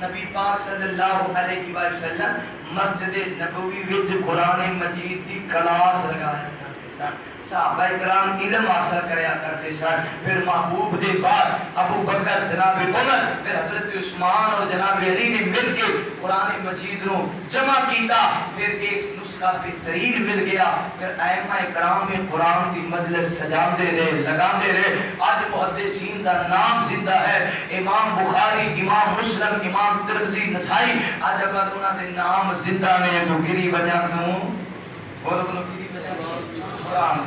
نبی پاک صلی اللہ علیہ وسلم مسجد نبوی وچ قرآن مجید دی کلاس لگایا کرتے سن، صحابہ کرام علم حاصل کریا کرتے سن۔ پھر محبوب دے بعد ابو بکر، جناب عمر، پھر حضرت عثمان اور جناب علی نے مل کے قرآن مجید نو جمع کیتا، پھر ایک نسخہ بہترین مل گیا۔ پھر ائمہ کرام نے قرآن کی مجلس سجاندے رہے، لگاندے رہے۔ آج محدثین دا نام زندہ ہے، امام بخاری، امام مسلم، امام ترمذی، نسائی، آج اگر انہاں دے نام زندہ نے تو کدی وجہ تو اور بولو کدی وجہ قرآن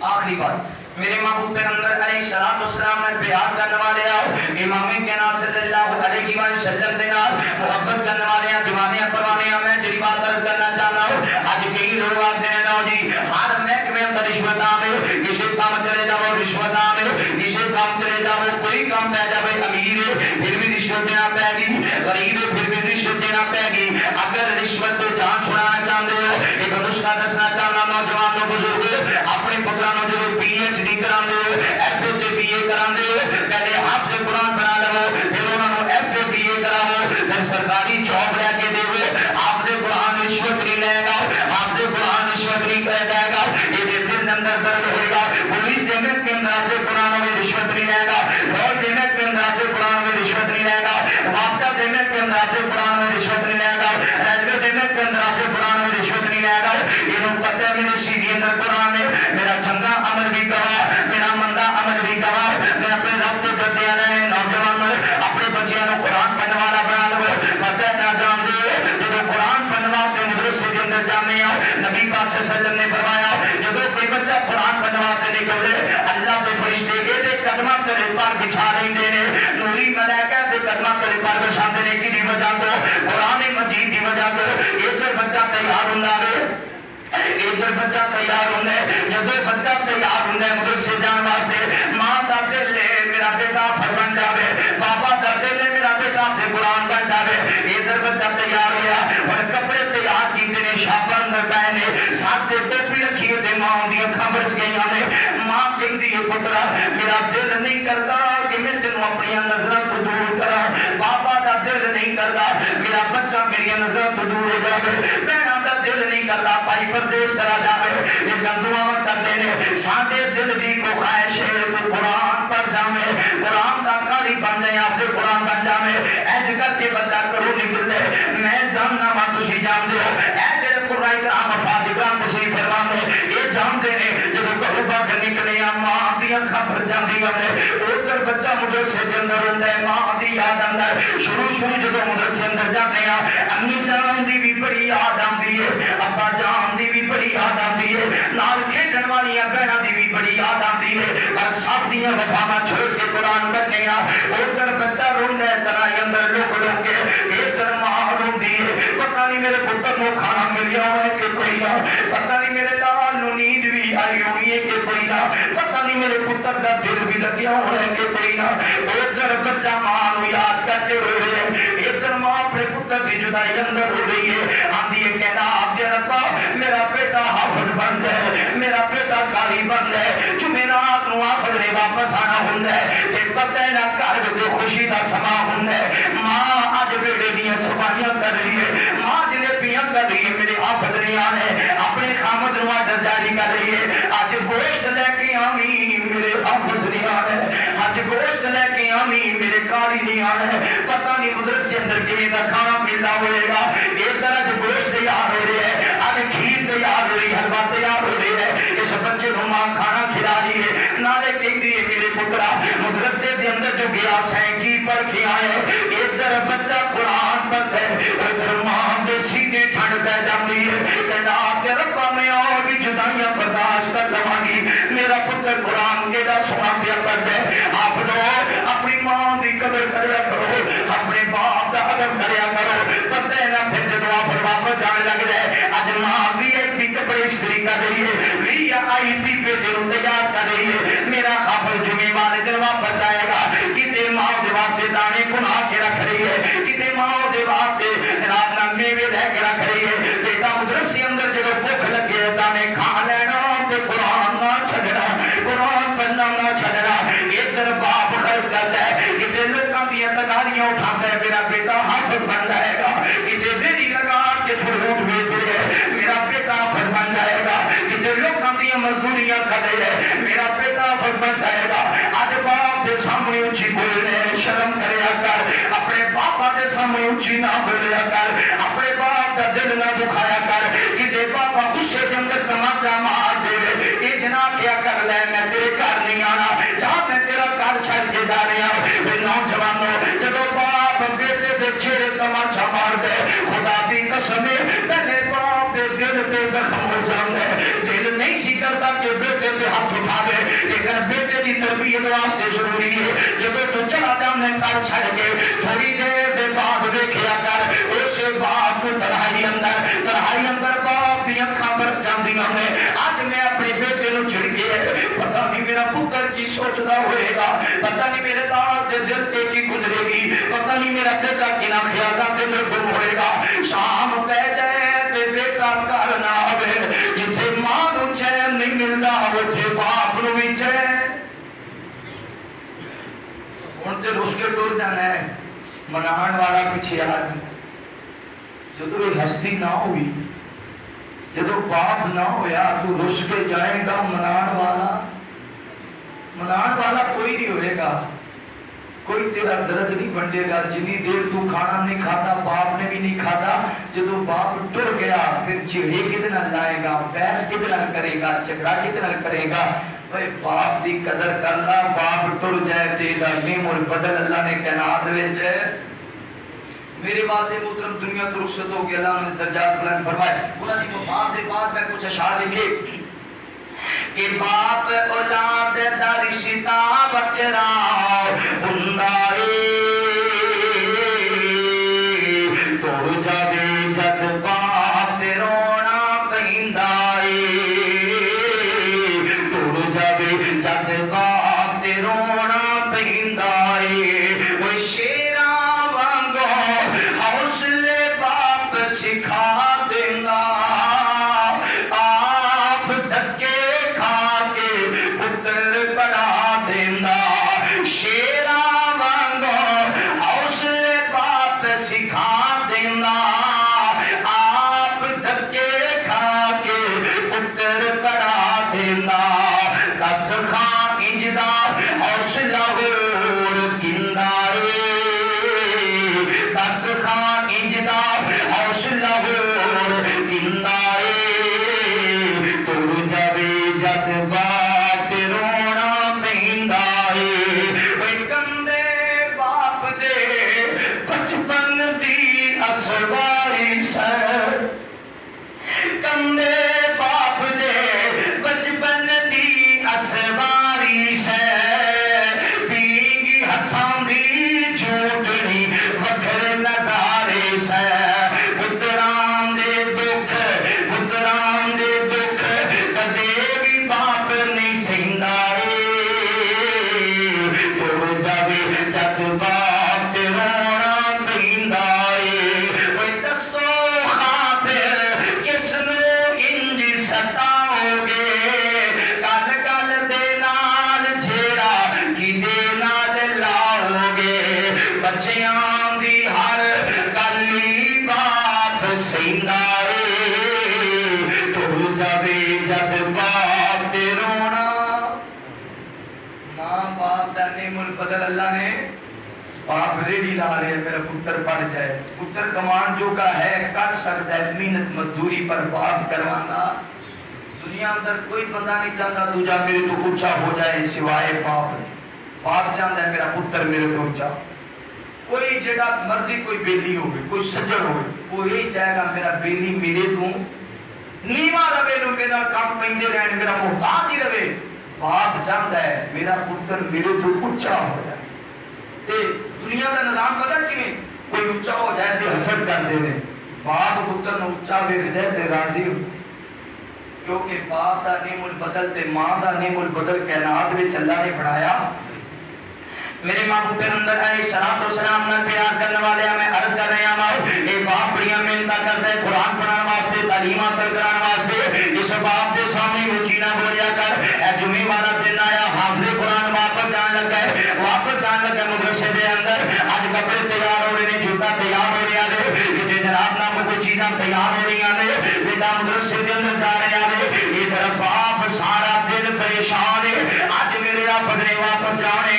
آخری بات میرے محبوب پیغمبر علیہ السلام نے بیان کرنے والے آؤ امام کے نام صلی اللہ علیہ وسلم دے نال محبت کرنے والے ہیں جوانیاں پروانے ہیں میں جڑی بات عرض کرنا چاہتا ہوں آج کئی لوگ آتے ہیں نا جی ہر محکمے اندر رشوت آوے کسی کام چلے جاؤ رشوت آوے کسی کام چلے جاؤ کوئی کام پہ جاوے امیر ہے پھر بھی رشوت دینا پے گی غریب ہے پھر بھی رشوت دینا پے گی اگر رشوت تو جان چھڑانا چاہتے ہو ایک نسخہ دسنا چاہنا نوجوانوں بزرگ اپنے پترانوں جو پی ایچ ڈی کران دے ایف اے بی اے کران دے پہلے حافظ قرآن بنا لو پھر انہوں نے ایف اے بی اے کراو پھر سرکاری جاب لے کے دے حافظ قرآن رشوت نہیں لے گا حافظ قرآن رشوت نہیں لے جائے گا یہ دل اندر درد ہوئے گا پولیس جمعیت کے اندر حافظ قرآن میں رشوت نہیں لے گا فوج جمعیت کے اندر حافظ قرآن میں رشوت نہیں لے گا وابطہ جمعیت کے اندر حافظ قرآن میں رشوت نہیں لے گا ریلوے جمعیت کے اندر حافظ قرآن میں رشوت نہیں لے گا انہوں پتہ ہے میرے سیدھی اندر قرآن میں میرا چنگا عمل بھی کرا میرا مندہ عمل بھی کرا میں اپنے رب کو کر دیا رہے نوجوان اپنے بچیاں کو قرآن پڑھنے والا بنا لو پتہ نہ جان دے جب قرآن پڑھنے والے مدرسے کے اندر جانے آؤ نبی پاک صلی اللہ علیہ وسلم نے فرمایا جب کوئی بچہ قرآن پڑھنے والے نکلے اللہ کے فرشتے یہ قدمہ تیرے پر بچھا نہیں دینے نوری ملائکہ کے قدمہ تیرے پر بچھا دینے کی وجہ کو قرآن مجید کی وجہ کو یہ جو بچہ تیار ہونا ہے ادھر بچہ تیار ہونا ہے جب بچہ تیار ہونا ہے مدرسے جان واسطے ماں دا دل لے میرا بیٹا بن جاوے بابا دا دل لے میرا بیٹا سے قرآن بن جاوے ادھر بچہ تیار ہویا اور کپڑے تیار کیتے نے شاپر اندر پہنے ساتھ تے ٹوپی رکھی تے ماں دی اکھاں بچ گئیاں نے ماں کہندی ہے پترا میرا دل نہیں کرتا کہ میں تینوں اپنی نظراں تو دور کراں بابا دا دل نہیں کرتا میرا بچہ میری نظراں تو دور ہو جاوے بہناں دا دل نہیں کرتا بھائی پردیس کرا جاوے یہ گندواں کرتے نے ساڈے دل دی کو خواہش ہے تو قرآن پر جاوے قرآن دا قاری بن جائے آپ دے قرآن بن جاوے ایج کر کے بچہ کرو نکل دے میں جاننا وا تسی جان دے ہو اے جڑے قرآن کرام افاظ کرام تشریف فرمانے یہ جانتے نے جدوں گھروں باہر نکلے ماں دی اکھاں بھر جاندیاں نے ادھر بچہ مدرسے دے اندر ہوندا ہے ماں دی یاد اندر شروع جدوں مدرسے اندر جاتے ہیں امی جان دی بھی بڑی یاد آندی ہے ابا جان دی بھی بڑی یاد آتی ہے نال کھیڈن والی بہناں دی بھی بڑی یاد آتی ہے پر سب دیاں وفاواں چھوڑ کے قرآن پڑھنے ادھر بچہ روندا ہے ترائی اندر لوک لوک کے ادھر ماں روندی ہے پتہ نہیں میرے پتر نو کھانا ملیا ہے کہ کوئی نہ پتہ نہیں میرے لال نو نیند بھی آئی ہونی ہے کہ کوئی نہ پتہ نہیں میرے پتر دا دل بھی لگیا ہوا ہے کہ کوئی نہ ادھر بچہ ماں نو یاد کر کے رو رہے ہیں ادھر ماں اپنے پتر کی جدائی اندر رو رہی ہے آندھی ہے کہنا آپ دے ربا میرا بیٹا حافظ بن جائے میرا بیٹا قاری بن جائے جمعرات نو حافظ نے واپس آنا ہوندا ہے تے پتہ نہ گھر وچ خوشی دا سما ہوندا ہے ماں اج بیٹے دیاں صفائیاں کر رہی ہے ماں جلیبیاں کر رہی ہے میرے حافظ نے آنے اپنے خامد نو آرڈر جاری کر رہی ہے اج گوشت لے کے آویں میرے حافظ نے آنے اج گوشت لے کے آویں میرے قاری نے آنے پتہ نہیں مدرسے اندر کیویں دا کھانا ملدا ہوئے گا ایک طرح گوشت تیار ہو رہے ہیں آج کھیر تیار ہو رہی حلوہ تیار ہو رہی ہے اس بچے کو ماں کھانا کھلا رہی ہے نالے کہتی ہے میرے پترا مدرسے کے اندر جو گیا سینکی پڑھ کے آئے ادھر بچہ قرآن پڑھتا ہے ادھر ماں دے سینے ٹھنڈ پہ جاتی ہے کہنا کہ ربا میں اور بھی جدائیاں برداشت کر لواں گی میرا پتر قرآن کیڑا سونا پیا پڑھتا ہے آپ لوگ اپنی ماں دی قدر کریا کرو اپنے باپ دا ادب کریا کرو پتہ نہ پھر جدوں آپ واپس جان لگ رہے آج ماں بھی ایک کپڑے استری کر رہی ہے بھی آئی تھی بیٹے کو تیار کر رہی ہے میرا حافظ جمعے والے دن واپس آئے گا کتے ماں دے واسطے دانے بنا کے رکھ رہی ہے کتے ماں دے واسطے جناب نہ میوے لے کے رکھ رہی ہے بیٹا مدرسے اندر جب بھوک لگے دانے کھا لینا تے قرآن نہ چھڈنا قرآن پڑھنا نہ چھڈنا ادھر باپ خرچ کرتا ہے کتے لوکاں دیاں تکاریاں اٹھاتا ہے میرا بیٹا حافظ بن جائے گا کتے ریڑھی لگا کے فروٹ بیچ رہے ہیں میرا بیٹا حافظ بن جائے گا کتے لوکاں دیاں مزدوریاں کر رہے ہیں میرا بیٹا حافظ بن جائے گا آج باپ دے سامنے اونچی بول رہے ہیں شرم کریا کر اپنے باپا دے سامنے اونچی نہ بولیا کر اپنے باپ دا دل نہ دکھایا کر کتے باپا غصے کے اندر تماچا مار دے یہ جناب کیا کر لے میں تیرے گھر نہیں آنا جہاں میں تیرا گھر چھڑ کے جا رہا ہوں نوجوانوں جدو باپ بیٹے دے چہرے تماچا مار دے خدا دی قسم پہلے باپ دے دل تے زخم ہو جاندے دل سکتا کہ بیٹے پہ ہاتھ اٹھا دے، لیکن بیٹے کی تربیت واسطے ضروری ہے جب تو چلا جانے کر چھڑ کے تھوڑی دیر دے بعد دیکھیا کر اس باپ کو تنہائی اندر باپ دی اکھاں برس جاندیاں نے. اج میں اپنے بیٹے نو چھڑ کے پتہ نہیں میرا پتر کی سوچدا ہوئے گا، پتہ نہیں میرے داد دے دل تے کی گزرے گی، پتہ نہیں میرا بیٹا کنا خیالات دے گم ہوئے گا. شام پہ جائے تے بیٹا گھر نہ آوے، جتھے ماں نو چین نہیں ملدا اوتھے باپ نو بھی چین. ہن تے رس کے ٹر جانا ہے، منان والا پیچھے آ جائے. جدو یہ ہستی نہ ہوئی، جدو باپ نہ ہویا تو رس کے جائے گا منان والا کوئی نہیں ہوئے گا، کوئی تیرا درد نہیں بنڈے گا. جنی دیر تو کھانا نہیں کھاتا باپ نے بھی نہیں کھاتا. جدو باپ ٹر گیا پھر چڑھے کتنا لائے گا، بحث کتنا کرے گا، جھگڑا کتنا کرے گا. باپ دی قدر کر لا، باپ ٹر جائے تیرا نعم اور بدل اللہ نے کائنات وچ. میرے والد محترم دنیا تو رخصت ہو گیا، اللہ نے درجات بلند فرمائے. انہاں دی وفات کے بعد میں کچھ اشعار لکھے کہ باپ اولاد دا رشتہ وکرا ہوندا اے، ٹر جاوے جد باپ تے رونا پیندا اے، ٹر جاوے جد باپ تے رونا پیندا اے. او شیراں وانگو حوصلے باپ سکھا دیندا، آپ دھکے کھا کے پتر پڑھا دیندا. شیراں وانگو حوصلے باپ سکھا دیندا، آپ دھکے کھا کے پتر پڑھا دیندا. دس خاں انجدا حوصلہ ہور کیندا اے، دس خاں انجدا حوصلہ ہور کیندا اے. ٹر جاوے جد باپ تے رونا پیندا اے. کندے باپ دے بچپن دی اسواری سر، کندے باپ دے بچپن دی اسواری سے، بیگی ہتھاں دی جھوٹنی وکھر نظارے سے. پتران دے دکھ کدے بھی باپ نہیں سہندا اے. ٹر جاوے جد باپ تے رونا پیندا اے. دسو خاطر کس نو انج ستاؤ گے، گل گل دے نال جھیڑا کدے نال لاؤ گے. بچیاں دی ہر گلی باپ سہندا اے. ٹر جاوے جد باپ تے رونا. ماں باپ دا نعم البدل اللہ نے. باپ ریڈی لا رہے میرا پتر پڑھ جائے، پتر کمان جو کا ہے کر سکتا ہے، محنت مزدوری پر باپ کروانا. دنیا اندر کوئی بندہ نہیں چاہتا دوجا میرے تو اونچا ہو جائے سوائے باپ نے. باپ چاہتا ہے میرا پتر میرے تو اونچا. کوئی جڑا مرضی کوئی بیلی ہوگی، کوئی سجن ہوگی، وہ یہی چاہے گا میرا بیلی میرے تو نیواں رہے، نو میرا کام پہندے رہن، میرا محتاج ہی رہے. باپ چاہتا ہے میرا پتر میرے تو اونچا ہو جائے. دنیا کا نظام پتہ کیویں کوئی اونچا ہو جائے تے حسد کرتے ہیں. باپ پتر نو اونچا ویکھ دے تے راضی ہو، کیونکہ باپ دا نعم البدل تے ماں دا نعم البدل کائنات وچ اللہ نے بنایا. میرے محبوب پیغمبر علیہ الصلوۃ والسلام نال پیار کرنے والے میں عرض کر رہا ہوں، اے باپ بڑیاں محنت کرتا ہے قرآن پڑھانے واسطے، تعلیم حاصل کرانے واسطے. اس باپ کے سامنے اونچی نہ بولیا کر. اے جمعے والا دن آیا، حافظ قرآن واپس جان لگا ہے، واپس جان لگا مدرسے دے اندر. اج کپڑے تیار ہو رہے ہیں، جوتا تیار ہو رہا ہے، کتے جناب نام کو چیزاں تیار ہو رہی ہیں، بیٹا مدرسے دے اندر جا رہا ہے. ادھر باپ سارا دن پریشان ہے. اج میرے حافظ نے واپس جانے،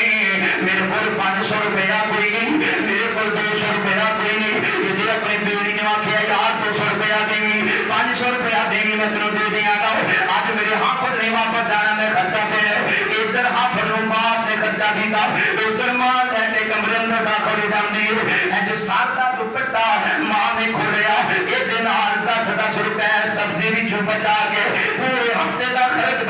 میرے کو 500 روپیہ کوئی نہیں، میرے کو 200 روپیہ کوئی نہیں. ادھر اپنی بیوی نے آخیا یار 200 روپیہ دیں گی، 500 روپیہ دیں گی، میں تینوں دے دیا گا. اج میرے حافظ نے واپس جانا، میں خرچہ پہ ادھر حافظ نو باپ نے خرچہ دیتا، ادھر ماں لے کے کمرے اندر داخل ہو جاندی ہے. جو سادہ دوپٹہ ماں نے کھولیا، یہ 10-10 روپے سبزی بھی بچا کے پورے ہفتے کا خرچ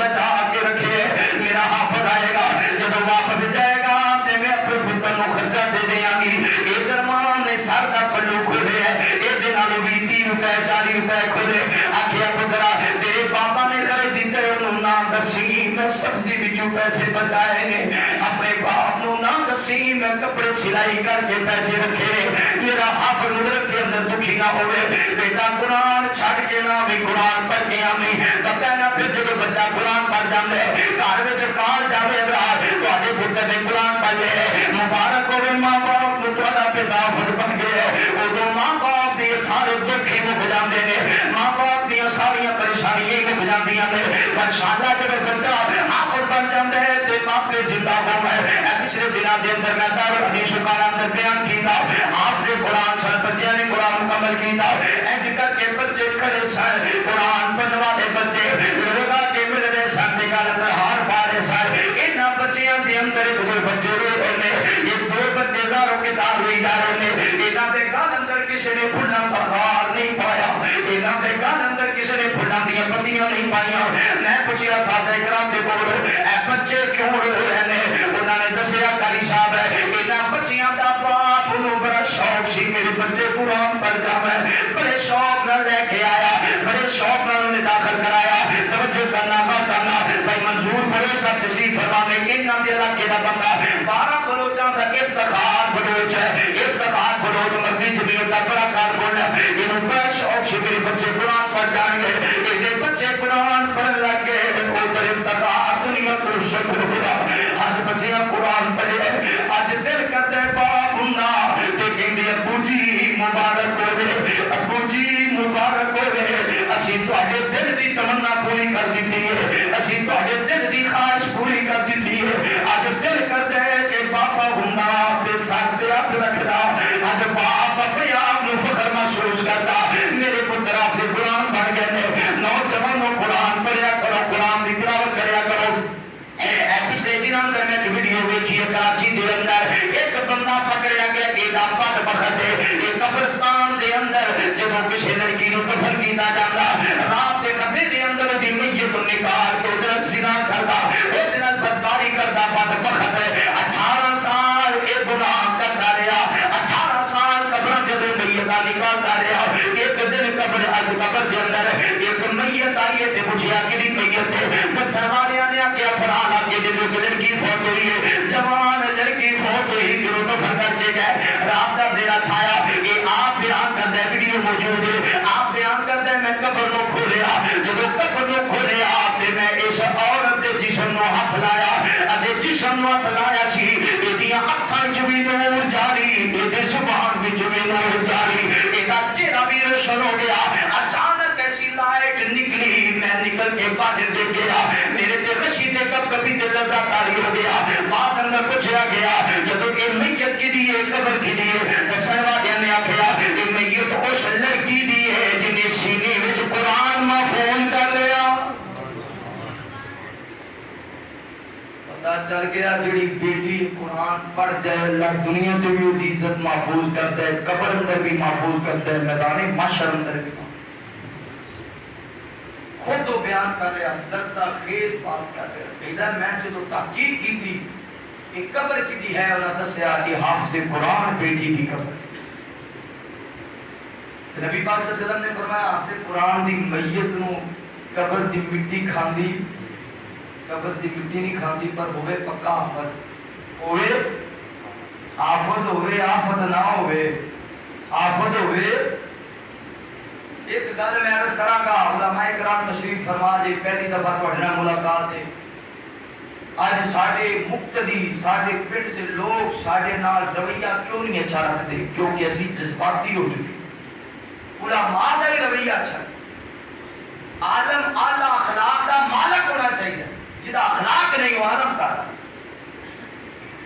آئے گا جب واپس جائے گا تے میں اپنے پتر نو خرچہ دے دیاں گی ادھر ماں نے سر دا پلو کھولے یہ نالوں بھی 30 روپے 40 روپے کھولے آخیا پترا تیرے پاپا نے خرچ دیتے انہوں نہ دسی میں سبزی بچوں پیسے بچائے نے اپنے باپ نو نہ دسی میں کپڑے سلائی کر کے پیسے رکھے میرا حافظ مدرسے اندر دکھی نہ ہوئے بیٹا قرآن چھڑ کے نہ بھی قرآن پڑھ کے آمی پتہ نہ پھر جو بچہ قرآن پڑھ جاندے گھر وچ کال جاوے ابرار تواڈے پتر نے قرآن پڑھ لے مبارک ہوے ماں باپ نو تہاڈا پیدا بن گئے اودوں ماں باپ دے سارے دکھ ہی مک جاندے نے ماں باپ دی ساری پریشانیاں مک جاندیاں نے پر شالا جب بچہ حافظ بن جاندا ہے تے باپ دے زندہ ہو ہے پچھلے دنوں دے اندر میں دار حدیث قرآن اندر بیان کیتا حافظ قرآن سن بچیاں نے قرآن مکمل کیتا انج کر کے بچے کھڑے سن قرآن پڑھن والے بچے لوگا کے ملنے سن تے گل ہار پارے سن انہاں بچیاں دے اندر دو بچے ہوئے نے یہ دو بچے داروں کتاب ہوئی جارے نے انہاں دے گل اندر کسی نے پھلاں بخار نہیں پایا انہاں دے گل اندر کسی نے پھلاں دی پتیاں نہیں پائیاں میں پوچھیا ساتھ کرام دے کول اے بچے کیوں رو رہے نے انہاں نے دسیا قاری صاحب ہے انہاں بچیاں دا باپ نو بڑا شوق سی میرے بچے قرآن پڑھ جاویں بڑے شوق نال لے کے آیا بڑے شوق نال انہیں داخل کرایا توجہ کرنا بات کرنا بھائی منظور بڑے سا تشریف فرمانے انہاں دے علاقے دا بندہ 12 بلوچاں دا افتخار بلوچ ہے افتخار بلوچ مرضی جمعیت دا بڑا کارکن ہے انہوں بڑا شوق سی میرے بچے قرآن پڑھ جائیں گے یہ بچے قرآن پڑھ لگے اوپر افتخار دنیا کو شکر ہوا آج بچے قرآن پڑھے آج دل کرتے باپ ہننا لیکن دی ابو جی مبارک ہوئے ابو جی مبارک ہوئے اسی تو آگے دل دی تمنا پوری کر دیتی ہے اسی تو آگے دل دی خواہش پوری کر دیتی ہے آج دل کرتے ہیں کہ باپا ہننا دے ساتھ ہاتھ رکھدا آج باپ اپنے آپ نو فخر محسوس کرتا میرے پتر آپ سے قرآن پڑھ گئے نوجوانوں قرآن پڑھیا کرو قرآن دی تلاوت کریا کرو پچھلے دن اندر میں ایک ویڈیو دیکھی ہے کراچی دے اندر ایک بندہ پکڑیا گیا کہ داپت بخت ہے ایک قبرستان دے اندر جب کسی لڑکی نو دفن کیتا جاتا رات کے خطے دے اندر دی میت نکال کے ادھر زنا کرتا ادھر بدکاری کرتا بد بخت ہے 18 سال یہ گناہ کرتا رہا 18 سال قبر جب میتا نکالتا رہا ایک دن قبر دے اندر ایک میت آئی ہے پوچھیا کہ میت ہے دسن والے نے آخیا فلان آگے جو لڑکی فوت ہوئی ہے جوان لڑکی فوت ہوئی دلوں کو پھر کر کے گئے رات کا اندھیرا چھایا یہ آپ بیان کرتے ہیں ویڈیو موجود ہے آپ بیان کرتے ہیں میں قبر نو کھولیا جب قبر نو کھولیا میں اس عورت کے جسم نو ہاتھ لایا اتے جسم نو ہاتھ لایا سی ایدیاں اکھاں وچ بھی نور جاری ایدے زبان وچ بھی نور جاری ایدا چہرہ بھی روشن ہو گیا اچانک ایسی لائٹ نکلی میں نکل کے باہر دے گیا میرے تے خشی تے کب کبھی تے لذا تاری ہو گیا بات اندر پوچھا گیا جدو کہ میت کی دیئے قبر کی دیئے دسن والے نے آخیا کہ میت اس لڑکی دیئے جنہیں سینے وچ قرآن محفوظ کر لیا پتہ چل گیا جڑی بیٹی قرآن پڑھ جائے اللہ دنیا تے بھی عزت محفوظ کرتا ہے قبر اندر بھی محفوظ کرتا ہے میدان محشر اندر بھی خود تو بیان کر رہا درسہ خیز بات کر رہا کہتا ہے میں جو تحقیق کی تھی ایک قبر کی تھی ہے اللہ دسیا کہ حافظ قرآن بیٹی کی قبر نبی پاک صلی اللہ علیہ وسلم نے فرمایا حافظ قرآن دی میت نو قبر دی مٹی کھاندی قبر دی مٹی نہیں کھاندی پر ہوئے پکا حافظ ہوئے آفت ہوئے آفت نہ ہوئے آفت ہوئے ایک گل میں عرض کراں گا علماء کرام تشریف فرما جی پہلی دفعہ تواڈے نال ملاقات ہے اج ساڈے مقتدی ساڈے پنڈ دے لوگ ساڈے نال رویہ کیوں نہیں اچھا رکھتے کیونکہ اسی جذباتی ہو چکے علماء دا ہی رویہ اچھا عالم اعلی اخلاق دا مالک ہونا چاہیے جدا اخلاق نہیں ہو عالم کا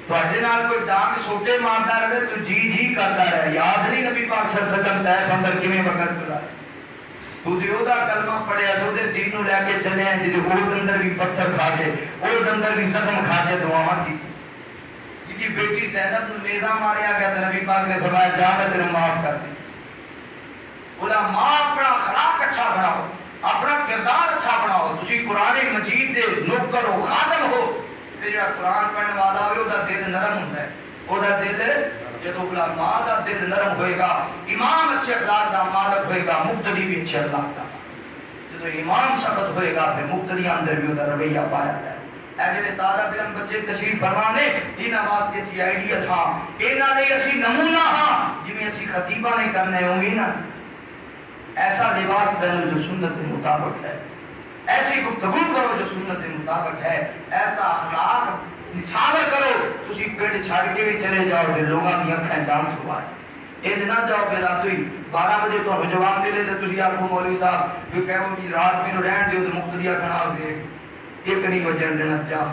تواڈے نال کوئی ڈانگ سوٹے ماردا رہے تو جی جی کرتا رہے یاد نہیں نبی پاک صلی اللہ علیہ وسلم طیف اندر کیویں وقت گزارے تو دیو دا کلمہ پڑھیا تو دے دین نو لے کے چلے ہیں جدی اود اندر بھی پتھر کھا کے اود اندر بھی زخم کھا کے دعاواں کی جدی بیٹی زینب نو نیزہ ماریا گیا تو نبی پاک نے فرمایا جا میں تیرے معاف کر دی علماء اپنا اخلاق اچھا بناؤ اپنا کردار اچھا بناؤ تسی قرآن مجید دے نوکر و خادم ہو تے جڑا قرآن پڑھنے والا ہوئے وہ دل نرم ہوتا ہے، وہ دل جدو علماء دا دل نرم ہوئے گا، امام اچھے اخلاق دا مالک ہوئے گا، مقتدی بھی اچھے اخلاق دا، جدو امام سخت ہوئے گا پھر مقتدی اندر بھی ادھر رویہ پایا ہے۔ اے جڑے طالب علم بچے تشریف فرمانے انہاں واسطے اسی آئیڈیل ہاں، انہاں نے اسی نمونہ ہاں، جویں اسی خطیبہ نے کرنے ہوں گی نا، ایسا لباس پہنو جو سنت کے مطابق ہے، ایسی گفتگو کرو جو سنت کے مطابق ہے، ایسا اخلاق نچھاور کرو، تسی پیٹ چھاڑ کے بھی چلے جاؤ پھر لوگاں کی اکھیں جان سکوائے، یہ نہ جاؤ پھر رات ہوئی 12 بجے تو جواب ملے تو تسی آکھو مولوی صاحب جو کہو کہ رات میں رہن دیو تو مقتدیہ کھڑا ہو گئے، ایک نہیں وجہ دینا چاہ۔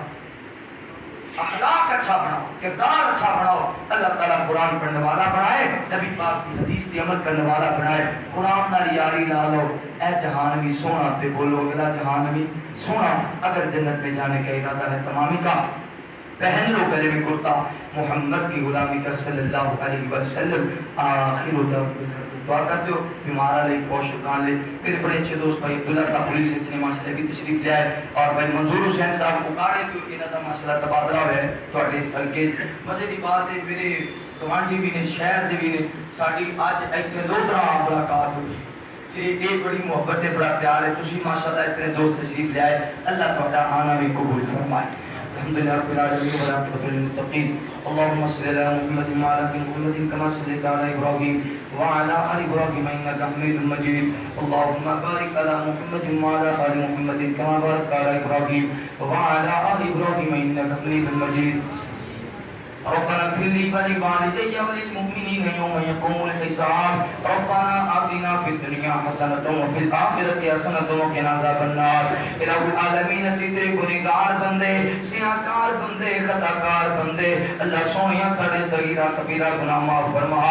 اخلاق اچھا بناؤ، کردار اچھا بناؤ، اللہ تعالیٰ قرآن پڑھنے والا بنائے، نبی پاک کی حدیث کی عمل کرنے والا بنائے، قرآن نال یاری لا لو، اے جہانوی سونا پہ بولو اگلا جہانوی سونا، اگر جنت میں جانے کا ارادہ ہے تمامی کا پہن لو گلے میں کرتا، محمد کی غلامی کر صلی اللہ علیہ وسلم، آخر دعا کرتے ہو بیمارہ لے فوش شکان لے۔ میرے بڑے اچھے دوست بھائی عبداللہ صاحب پولیس اتنے ماشاءاللہ بھی تشریف لے آئے، اور بھائی منظور حسین صاحب کو کاڑے تو انہاں دا ماشاءاللہ تبادلہ ہوئے ہے تو اٹھے سلکے مزے دی بات ہے، میرے گوانڈی بھی نے شہر دے بھی نے ساڑھی آج ایتھے دو طرح ملاقات ہوئی، ایک بڑی محبت ہے، بڑا پیار ہے، تسی ماشاءاللہ اتنے دوست تشریف لے آئے، اللہ تعالیٰ آنا بھی قبول فرمائے۔ الحمدللہ رب العالمین والعاقبۃ للمتقین، اللهم صل على محمد وعلى ال محمد كما صليت على ابراهيم وعلى ال ابراهيم انك حميد مجيد، اللهم بارك على محمد وعلى ال محمد كما باركت على ابراهيم وعلى ال ابراهيم انك حميد مجيد۔ ربنا اغفر لي ولوالدي وللمؤمنين يوم يقوم الحساب، ربنا آتنا في الدنيا حسنة وفي الآخرة حسنة وقنا عذاب النار۔ الہ العالمین اسی تیرے گنہگار بندے، سیاہکار بندے، خطاکار بندے، اللہ سونیا ساڑے صغیرہ کبیرہ گناہ معاف فرما،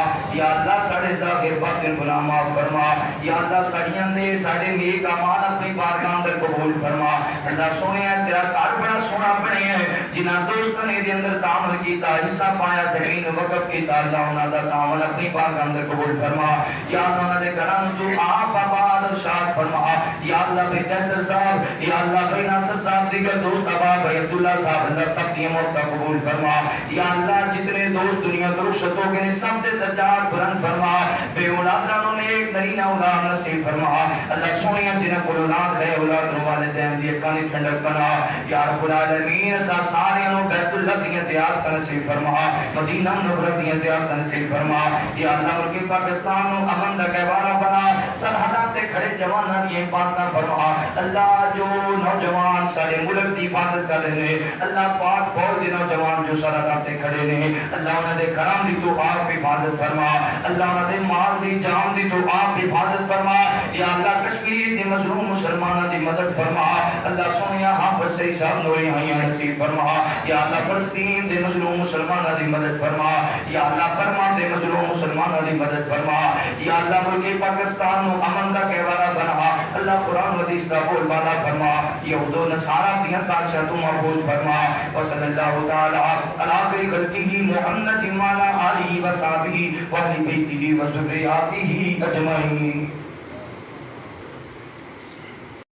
یا اللہ ساڑے ظاہر باطن گناہ معاف فرما، یا اللہ ساڑیاں دے ساڑے نیک اعمال اپنی بارگاہ اندر قبول فرما، اللہ سونیا تیرا کار بڑا سونا بنے ہے، جنہاں دوستوں نے دے اندر تعامل کیتا حصہ پایا زمین وقف کیتا، اللہ انہاں دا تعامل اپنی بارگاہ اندر قبول فرما، یا اللہ انہاں دے گھراں تو آپ آباد و شاد فرما، یا اللہ بے کیسر صاحب، یا اللہ بھائی ناصر صاحب دیگر دوست اباب بھائی عبداللہ صاحب، اللہ سب کی موت کا قبول فرما، یا اللہ جتنے دوست دنیا درشتوں کے سب دے درجات بلند فرما، بے اولادانوں نے ایک نرینہ اولاد نصیب فرما، اللہ سونیا جنہیں کو اولاد ہے اولاد رو والدین دی اکانی ٹھنڈک بنا، یا رب العالمین سارے انہوں بیت اللہ دیاں زیاد کا نصیب فرما، مدینہ نبرت دیاں زیاد کا نصیب فرما، یا اللہ ملکی پاکستان و امن دا کہوارہ بنا، سرحدات تے کھڑے جوانہ دی حفاظت فرما، اللہ جو نوجوان سارے ملک دی حفاظت کر رہے ہیں، اللہ پاک فوج دی نوجوان جو سرحدات تے کھڑے ہیں، اللہ انہاں دے گھراں دی تو آپ حفاظت فرما، اللہ انہاں دے مال دی جان دی تو آپ حفاظت فرما، یا اللہ کشمیر دی مظلوم مسلمانہ دی مدد فرما، اللہ سونیا حافظ سے صاحب نوری ہائیاں نصیب فرما، یا اللہ فلسطین دے مظلوم مسلمانہ دی مدد فرما، یا اللہ برما دے مظلوم مسلمانہ دی مدد فرما، یا اللہ ملک پاکستان و امن کا کہوارہ بنا، اللہ قرآن و حدیث کا بول بالا فرما، یہود و نصارہ دیاں سازشاں تو محفوظ فرما، وصلی اللہ تعالی علی خیر خلقہ محمد وعلی آلہ وصحبہ واہل بیتہ وذریاتہ اجمعین۔